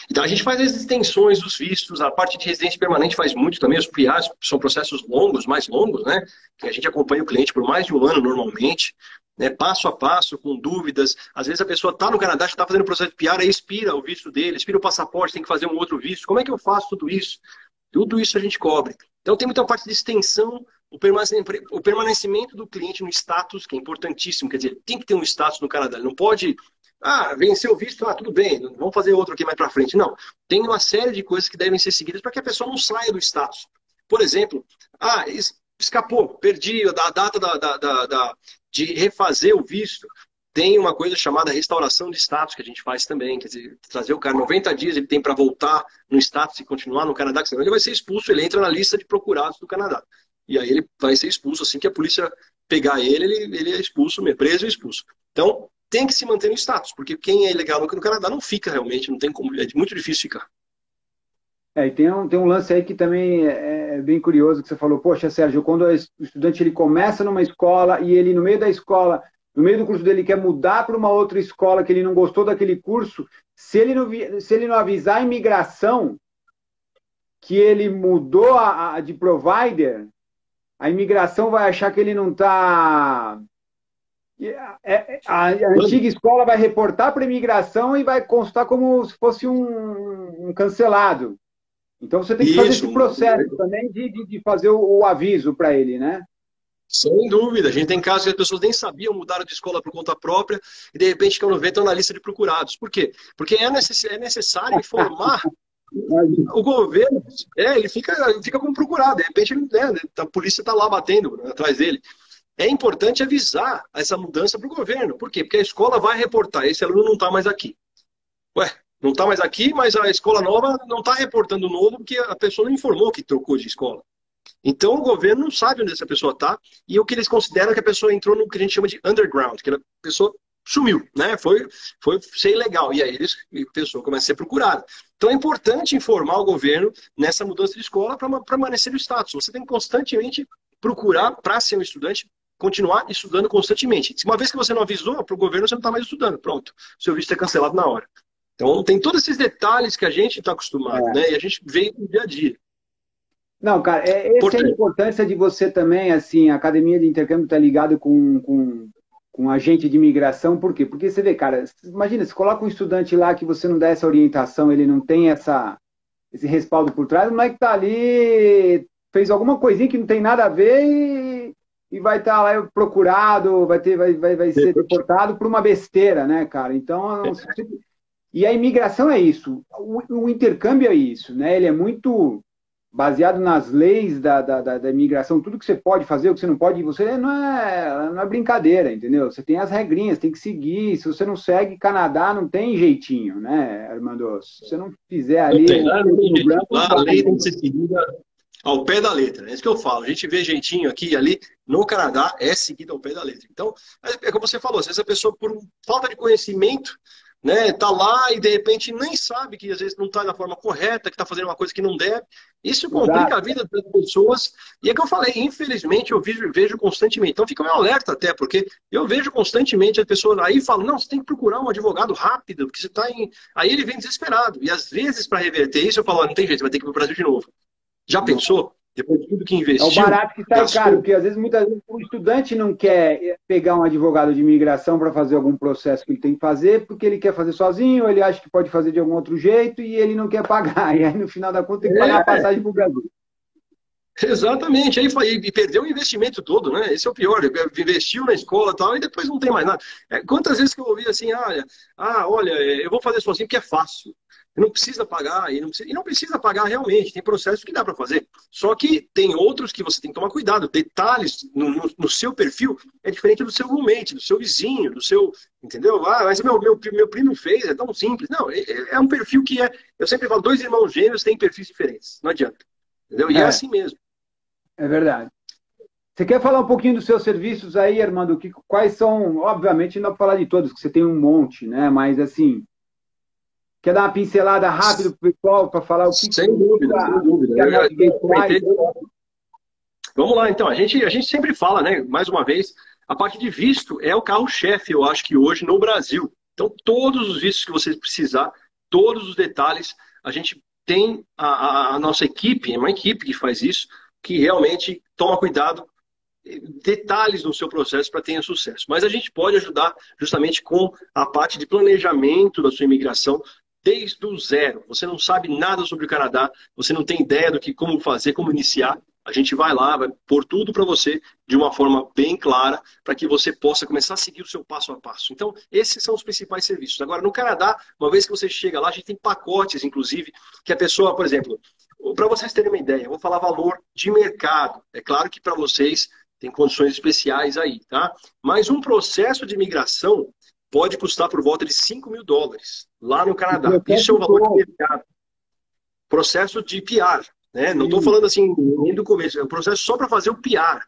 Speaker 2: Então, a gente faz as extensões dos vistos, a parte de residência permanente faz muito também, os PIAs são processos longos, mais longos, né? Que a gente acompanha o cliente por mais de um ano normalmente, né? Passo a passo, com dúvidas. Às vezes a pessoa está no Canadá, já está fazendo o processo de PR, aí expira o visto dele, expira o passaporte, tem que fazer um outro visto. Como é que eu faço tudo isso? Tudo isso a gente cobre. Então tem muita parte de extensão, o permanecimento do cliente no status, que é importantíssimo, quer dizer, tem que ter um status no Canadá, ele não pode venceu o visto, tudo bem, vamos fazer outro aqui mais para frente. Não, tem uma série de coisas que devem ser seguidas para que a pessoa não saia do status. Por exemplo, escapou, perdi a data de refazer o visto. Tem uma coisa chamada restauração de status que a gente faz também, quer dizer, trazer o cara 90 dias, ele tem para voltar no status e continuar no Canadá, que senão ele vai ser expulso, ele entra na lista de procurados do Canadá. E aí ele vai ser expulso, assim que a polícia pegar ele é expulso, preso e expulso. Então, tem que se manter no status, porque quem é ilegal no Canadá não fica realmente, não tem como, é muito difícil ficar.
Speaker 1: E tem um lance aí que também é bem curioso, que você falou, poxa, Sérgio, quando o estudante ele começa numa escola e ele, no meio da escola, no meio do curso dele, quer mudar para uma outra escola que ele não gostou daquele curso, se ele não avisar a imigração que ele mudou de provider, a imigração vai achar que ele não está... A antiga escola vai reportar para a imigração e vai constar como se fosse um cancelado. Então você tem que fazer esse processo também de fazer o aviso para ele, né?
Speaker 2: Sem dúvida. A gente tem casos que as pessoas nem sabiam, mudaram de escola por conta própria e de repente, quando vê, estão na lista de procurados. Por quê? Porque é necessário informar o governo. Ele fica como procurado. De repente, a polícia está lá batendo atrás dele. É importante avisar essa mudança para o governo. Por quê? Porque a escola vai reportar, esse aluno não está mais aqui. Ué, não está mais aqui, mas a escola nova não está reportando o novo porque a pessoa não informou que trocou de escola. Então o governo não sabe onde essa pessoa está e o que eles consideram é que a pessoa entrou no que a gente chama de underground, que a pessoa sumiu, né? Foi ser ilegal. E aí a pessoa começa a ser procurada. Então é importante informar o governo nessa mudança de escola para permanecer no status. Você tem que constantemente procurar, para ser um estudante, continuar estudando constantemente. Se uma vez que você não avisou para o governo, você não está mais estudando. Pronto, seu visto é cancelado na hora. Então tem todos esses detalhes que a gente está acostumado, né? E a gente vê no dia a dia.
Speaker 1: Não, cara, essa é a importância de você também, assim, a academia de intercâmbio está ligada com agente de imigração, por quê? Porque você vê, cara, imagina, você coloca um estudante lá que você não dá essa orientação, ele não tem esse respaldo por trás, o moleque tá ali, fez alguma coisinha que não tem nada a ver e vai estar lá procurado, vai ser deportado por uma besteira, né, cara? Então, e a imigração é isso, o intercâmbio é isso, né? Ele é muito baseado nas leis da imigração, tudo que você pode fazer, o que você não pode, você não é brincadeira, entendeu? Você tem as regrinhas, tem que seguir. Se você não segue, Canadá não tem jeitinho, né, Armando? Se você não fizer ali...
Speaker 2: A lei tem que ser seguida ao pé da letra, é isso que eu falo. A gente vê jeitinho aqui e ali, no Canadá é seguido ao pé da letra. Então, é como você falou, se essa pessoa, por falta de conhecimento, né, tá lá e de repente nem sabe que às vezes não está da forma correta, que está fazendo uma coisa que não deve. Isso complica a vida das pessoas. E é que eu falei, infelizmente eu vejo constantemente. Então fica um alerta até, porque eu vejo constantemente as pessoas aí falam, não, você tem que procurar um advogado rápido, porque você está em... Aí ele vem desesperado. E às vezes para reverter isso eu falo, não tem jeito, vai ter que ir para o Brasil de novo. Já pensou? Depois de tudo que investiu...
Speaker 1: É o barato que sai caro, porque muitas vezes o estudante não quer pegar um advogado de imigração para fazer algum processo que ele tem que fazer, porque ele quer fazer sozinho, ele acha que pode fazer de algum outro jeito e ele não quer pagar. E aí, no final da conta, tem que pagar a passagem para o Brasil.
Speaker 2: Exatamente, aí perdeu o investimento todo, né? Esse é o pior, investiu na escola e tal, e depois não tem mais nada. Quantas vezes que eu ouvi assim, olha, eu vou fazer sozinho porque é fácil. Não precisa pagar, e não precisa pagar realmente, tem processos que dá para fazer. Só que tem outros que você tem que tomar cuidado. Detalhes no seu perfil é diferente do seu roommate, do seu vizinho, do seu. Entendeu? Mas meu primo fez, é tão simples. Não, é um perfil que é. Eu sempre falo, dois irmãos gêmeos têm perfis diferentes. Não adianta. Entendeu? E é assim mesmo.
Speaker 1: É verdade. Você quer falar um pouquinho dos seus serviços aí, Armando? Quais são, obviamente, não dá para falar de todos, que você tem um monte, né? Mas assim. Quer dar uma pincelada rápida para o pessoal para falar o que
Speaker 2: Sem dúvida, sem dúvida.
Speaker 1: que a Navigate faz?
Speaker 2: Vamos lá, então. A gente sempre fala, né? Mais uma vez, a parte de visto é o carro-chefe, eu acho que hoje no Brasil. Então, todos os vistos que você precisar, todos os detalhes, a gente tem a nossa equipe, é uma equipe que faz isso, que realmente toma cuidado, detalhes no seu processo para ter sucesso. Mas a gente pode ajudar justamente com a parte de planejamento da sua imigração desde o zero. Você não sabe nada sobre o Canadá, você não tem ideia do que como fazer, como iniciar. A gente vai lá, vai pôr tudo para você de uma forma bem clara, para que você possa começar a seguir o seu passo a passo. Então, esses são os principais serviços. Agora, no Canadá, uma vez que você chega lá, a gente tem pacotes, inclusive, que a pessoa, por exemplo, para vocês terem uma ideia, eu vou falar valor de mercado. É claro que para vocês tem condições especiais aí, tá? Mas um processo de imigração pode custar por volta de $5.000 lá no Canadá. Isso é o valor de mercado. Processo de PR. Né? Não estou falando assim nem do começo, é um processo só para fazer o PR.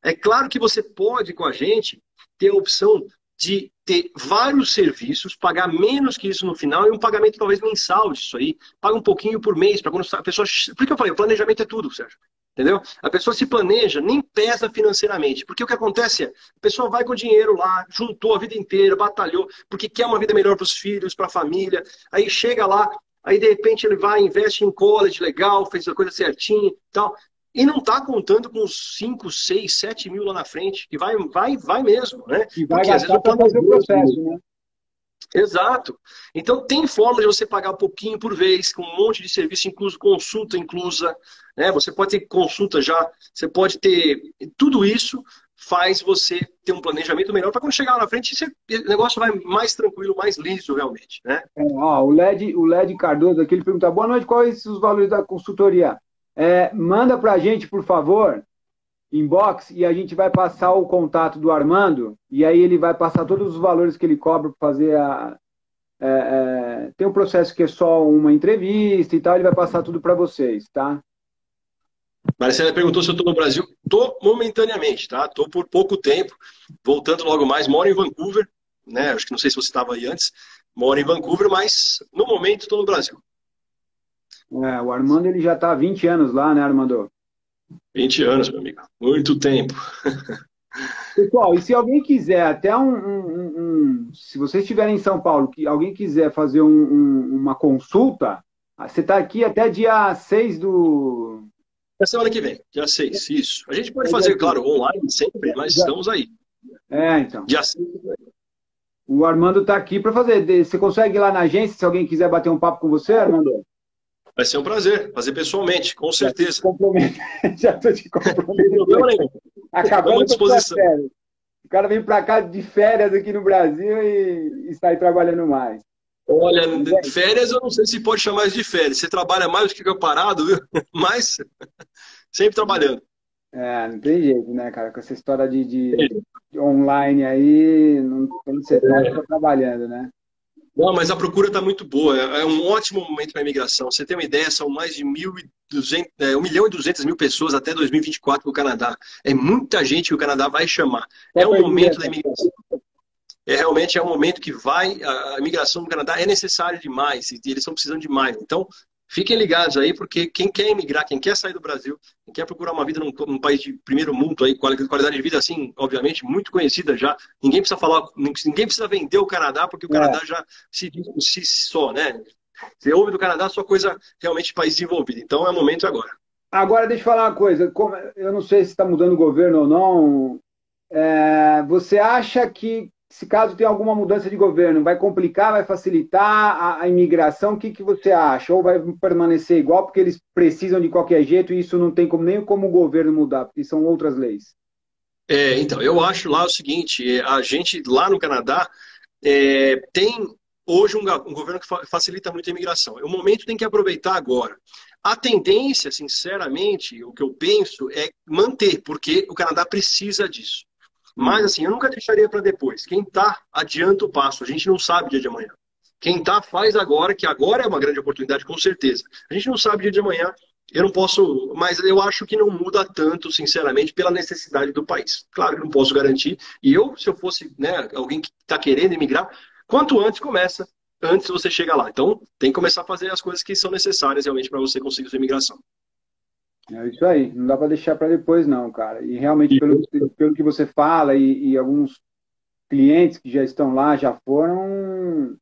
Speaker 2: É claro que você pode, com a gente, ter a opção de ter vários serviços, pagar menos que isso no final e um pagamento talvez mensal disso aí. Paga um pouquinho por mês, para quando a pessoa... Por que eu falei? O planejamento é tudo, Sérgio. Entendeu? A pessoa se planeja, nem pesa financeiramente. Porque o que acontece é, a pessoa vai com dinheiro lá, juntou a vida inteira, batalhou, porque quer uma vida melhor para os filhos, para a família. Aí chega lá, aí de repente ele vai, investe em college legal, fez a coisa certinha e tal. E não está contando com uns 5, 6, 7 mil lá na frente. E vai mesmo, né?
Speaker 1: E vai gastar para fazer o processo, né?
Speaker 2: Exato. Então tem forma de você pagar um pouquinho por vez, com um monte de serviço incluso, consulta inclusa, né? Você pode ter consulta já, você pode ter... Tudo isso faz você ter um planejamento melhor para quando chegar lá na frente, o negócio vai mais tranquilo, mais liso realmente, né?
Speaker 1: O LED Cardoso aqui, ele pergunta, boa noite, quais os valores da consultoria? Manda para a gente, por favor, inbox, e a gente vai passar o contato do Armando, e aí ele vai passar todos os valores que ele cobra para fazer tem um processo que é só uma entrevista e tal, ele vai passar tudo para vocês, tá?
Speaker 2: Marcela perguntou se eu estou no Brasil. Estou momentaneamente, tá? Estou por pouco tempo, voltando logo mais. Moro em Vancouver, né? Acho que não sei se você estava aí antes. Moro em Vancouver, mas no momento estou no Brasil.
Speaker 1: O Armando ele já está há 20 anos lá, né, Armando?
Speaker 2: 20 anos, meu amigo. Muito tempo.
Speaker 1: Pessoal, e se alguém quiser, até se vocês estiverem em São Paulo, que alguém quiser fazer uma consulta, você está aqui até dia 6 do...
Speaker 2: É semana que vem, dia 6, isso. A gente pode fazer, claro, online sempre, mas estamos aí.
Speaker 1: Então.
Speaker 2: Dia 6.
Speaker 1: O Armando está aqui para fazer. Você consegue ir lá na agência, se alguém quiser bater um papo com você, Armando?
Speaker 2: Vai ser um prazer, fazer pessoalmente, com certeza.
Speaker 1: Já estou te comprometendo. Acabando de férias. O cara vem para cá de férias aqui no Brasil e sai trabalhando mais.
Speaker 2: Olha, férias eu não sei se pode chamar isso de férias. Você trabalha mais do que fica parado, viu? Mas sempre trabalhando.
Speaker 1: Não tem jeito, né, cara? Com essa história de online aí, quando você está trabalhando, né?
Speaker 2: Não, mas a procura está muito boa. É um ótimo momento para a imigração. Você tem uma ideia, são mais de 1.200.000 pessoas até 2024 no Canadá. É muita gente que o Canadá vai chamar. É o momento da imigração. Realmente é um momento que a imigração no Canadá é necessária demais, e eles estão precisando demais. Então, fiquem ligados aí, porque quem quer emigrar, quem quer sair do Brasil, quem quer procurar uma vida num país de primeiro mundo, aí, qualidade de vida, assim, obviamente, muito conhecida já. Ninguém precisa vender o Canadá, porque o Canadá já se diz por si só, né? Você ouve do Canadá só coisa realmente de país desenvolvido. Então, é o momento agora.
Speaker 1: Agora, deixa eu falar uma coisa. Eu não sei se está mudando o governo ou não. Você acha que, se caso tenha alguma mudança de governo, vai complicar, vai facilitar a imigração? O que você acha? Ou vai permanecer igual porque eles precisam de qualquer jeito e isso não tem nem como o governo mudar, porque são outras leis?
Speaker 2: Então, eu acho lá o seguinte, a gente lá no Canadá tem hoje um governo que facilita muito a imigração. O momento tem que aproveitar agora. A tendência, sinceramente, o que eu penso é manter, porque o Canadá precisa disso. Mas, assim, eu nunca deixaria para depois. Quem está, adianta o passo. A gente não sabe o dia de amanhã. Quem está, faz agora, que agora é uma grande oportunidade, com certeza. A gente não sabe o dia de amanhã. Eu não posso... Mas eu acho que não muda tanto, sinceramente, pela necessidade do país. Claro que não posso garantir. E eu, se eu fosse alguém que está querendo emigrar, quanto antes começa antes você chega lá. Então, tem que começar a fazer as coisas que são necessárias realmente para você conseguir sua imigração.
Speaker 1: É isso aí, não dá para deixar para depois, não, cara. E realmente,
Speaker 2: E
Speaker 1: pelo que você fala, e alguns clientes que já estão lá, já foram,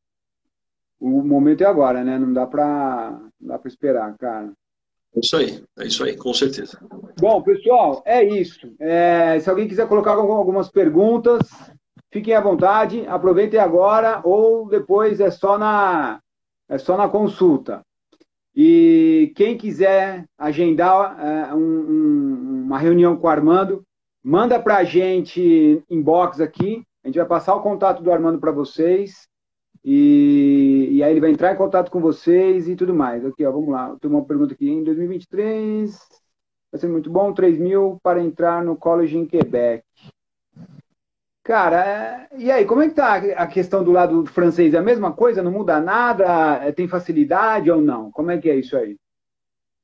Speaker 1: o momento é agora, né? Não dá para esperar, cara.
Speaker 2: é isso aí, com certeza.
Speaker 1: Bom, pessoal, é isso. Se alguém quiser colocar algumas perguntas, fiquem à vontade, aproveitem agora ou depois é só na consulta. E quem quiser agendar uma reunião com o Armando, manda para a gente inbox aqui. A gente vai passar o contato do Armando para vocês. E aí ele vai entrar em contato com vocês e tudo mais. Aqui, ó, vamos lá. Tem uma pergunta aqui. Em 2023, vai ser muito bom, 3 mil para entrar no college em Quebec. Cara, e aí, como é que tá a questão do lado francês? É a mesma coisa? Não muda nada? Tem facilidade ou não? Como é que é isso aí?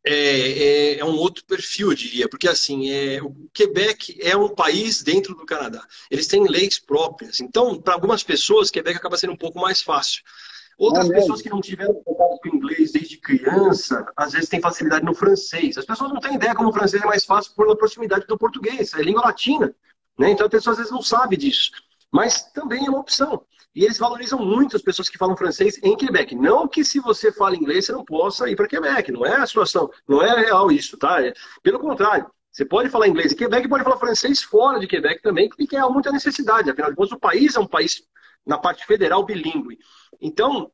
Speaker 2: É um outro perfil, eu diria, porque assim, o Quebec é um país dentro do Canadá. Eles têm leis próprias. Então, para algumas pessoas, Quebec acaba sendo um pouco mais fácil.
Speaker 1: É
Speaker 2: Outras pessoas
Speaker 1: mesmo?
Speaker 2: que não tiveram contato com o inglês desde criança, às vezes têm facilidade no francês. As pessoas não têm ideia como o francês é mais fácil por proximidade do português, é língua latina, né? Então a pessoa às vezes não sabe disso. Mas também é uma opção. E eles valorizam muito as pessoas que falam francês em Quebec. Não que se você fala inglês você não possa ir para Quebec. Não é a situação, não é real isso, tá? Pelo contrário. Você pode falar inglês em Quebec e pode falar francês fora de Quebec também, porque há muita necessidade. Afinal de contas, o país é um país, na parte federal, bilíngue. Então,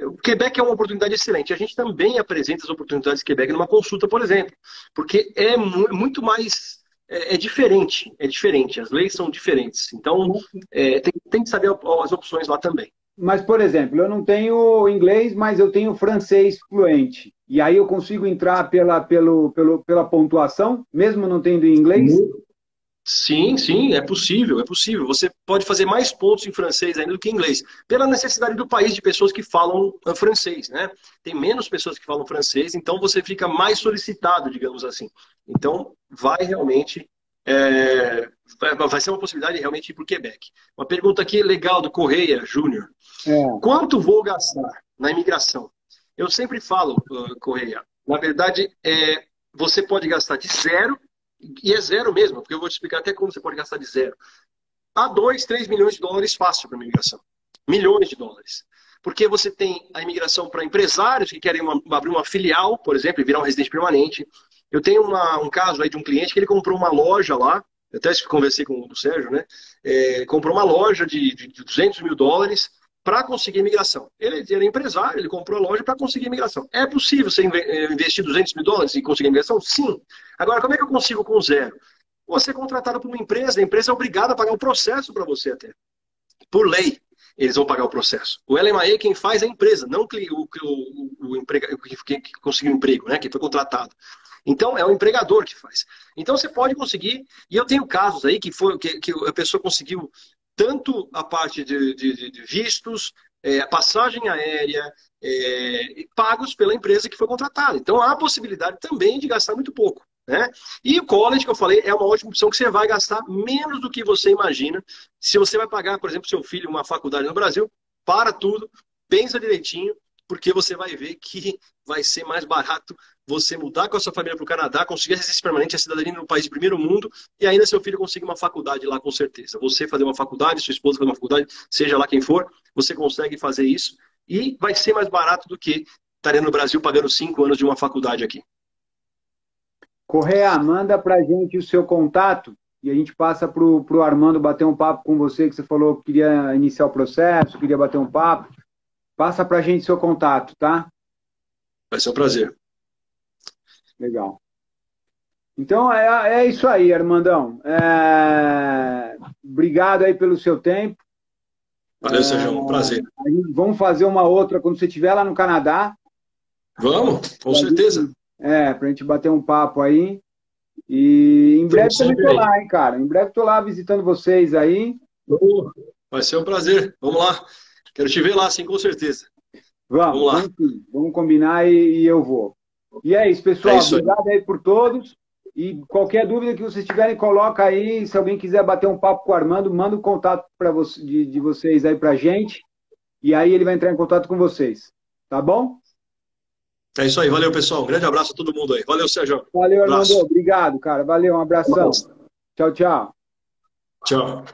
Speaker 2: o Quebec é uma oportunidade excelente. A gente também apresenta as oportunidades de Quebec numa consulta, por exemplo, porque é muito mais. É diferente, é diferente. As leis são diferentes. Então, tem que saber as opções lá também.
Speaker 1: Mas, por exemplo, eu não tenho inglês, mas eu tenho francês fluente. E aí eu consigo entrar pela pontuação, mesmo não tendo inglês?
Speaker 2: Sim, sim, é possível, é possível. Você pode fazer mais pontos em francês ainda do que em inglês, pela necessidade do país de pessoas que falam francês, né? Tem menos pessoas que falam francês, então você fica mais solicitado, digamos assim. Então, vai realmente, vai ser uma possibilidade de realmente ir para o Quebec. Uma pergunta aqui legal do Correia Júnior.
Speaker 1: É.
Speaker 2: Quanto vou gastar na imigração? Eu sempre falo, Correia, na verdade, você pode gastar de zero, e é zero mesmo, porque eu vou te explicar até como você pode gastar de zero. A 2, 3 milhões de dólares fácil para a imigração. Milhões de dólares. Porque você tem a imigração para empresários que querem abrir uma filial, por exemplo, e virar um residente permanente. Eu tenho um caso aí de um cliente que ele comprou uma loja lá, eu até conversei com o do Sérgio, né? Comprou uma loja de 200 mil dólares para conseguir imigração. Ele era empresário, ele comprou a loja para conseguir imigração. É possível você investir 200 mil dólares e conseguir imigração? Sim. Agora, como é que eu consigo com zero? Você é contratado por uma empresa, a empresa é obrigada a pagar o processo para você até. Por lei, eles vão pagar o processo. O LMAE quem faz é a empresa, não o empregado que conseguiu emprego, né? Que foi contratado. Então, é o empregador que faz. Então, você pode conseguir, e eu tenho casos aí que a pessoa conseguiu tanto a parte de vistos, a passagem aérea, pagos pela empresa que foi contratada. Então, há a possibilidade também de gastar muito pouco. Né? E o college, que eu falei, é uma ótima opção que você vai gastar menos do que você imagina. Se você vai pagar, por exemplo, seu filho uma faculdade no Brasil, para tudo, pensa direitinho, porque você vai ver que vai ser mais barato você mudar com a sua família para o Canadá, conseguir a residência permanente, a cidadania no país de primeiro mundo, e ainda seu filho conseguir uma faculdade lá com certeza. Você fazer uma faculdade, sua esposa fazer uma faculdade, seja lá quem for, você consegue fazer isso, e vai ser mais barato do que estaria no Brasil pagando 5 anos de uma faculdade aqui.
Speaker 1: Correia, manda para a gente o seu contato e a gente passa para o Armando bater um papo com você, que você falou que queria iniciar o processo, queria bater um papo. Passa para a gente seu contato, tá?
Speaker 2: Vai ser um prazer.
Speaker 1: Legal. Então é isso aí, Armandão. Obrigado aí pelo seu tempo.
Speaker 2: Valeu, Sérgio, um prazer.
Speaker 1: Vamos fazer uma outra quando você estiver lá no Canadá.
Speaker 2: Vamos, com certeza.
Speaker 1: Para a gente bater um papo aí. E em breve também estou lá, hein, cara? Em breve estou lá visitando vocês aí.
Speaker 2: Vai ser um prazer. Vamos lá. Quero te ver lá, sim, com certeza.
Speaker 1: Vamos lá. Vamos combinar e eu vou. E é isso, pessoal. Obrigado aí por todos. E qualquer dúvida que vocês tiverem, coloca aí. Se alguém quiser bater um papo com o Armando, manda o contato de vocês aí pra gente. e aí ele vai entrar em contato com vocês. Tá bom?
Speaker 2: É isso aí, valeu, pessoal. Um grande abraço a todo mundo aí. Valeu, Sérgio.
Speaker 1: Valeu, Armando.
Speaker 2: Abraço.
Speaker 1: Obrigado, cara. Valeu, um abração. Tchau, tchau.
Speaker 2: Tchau.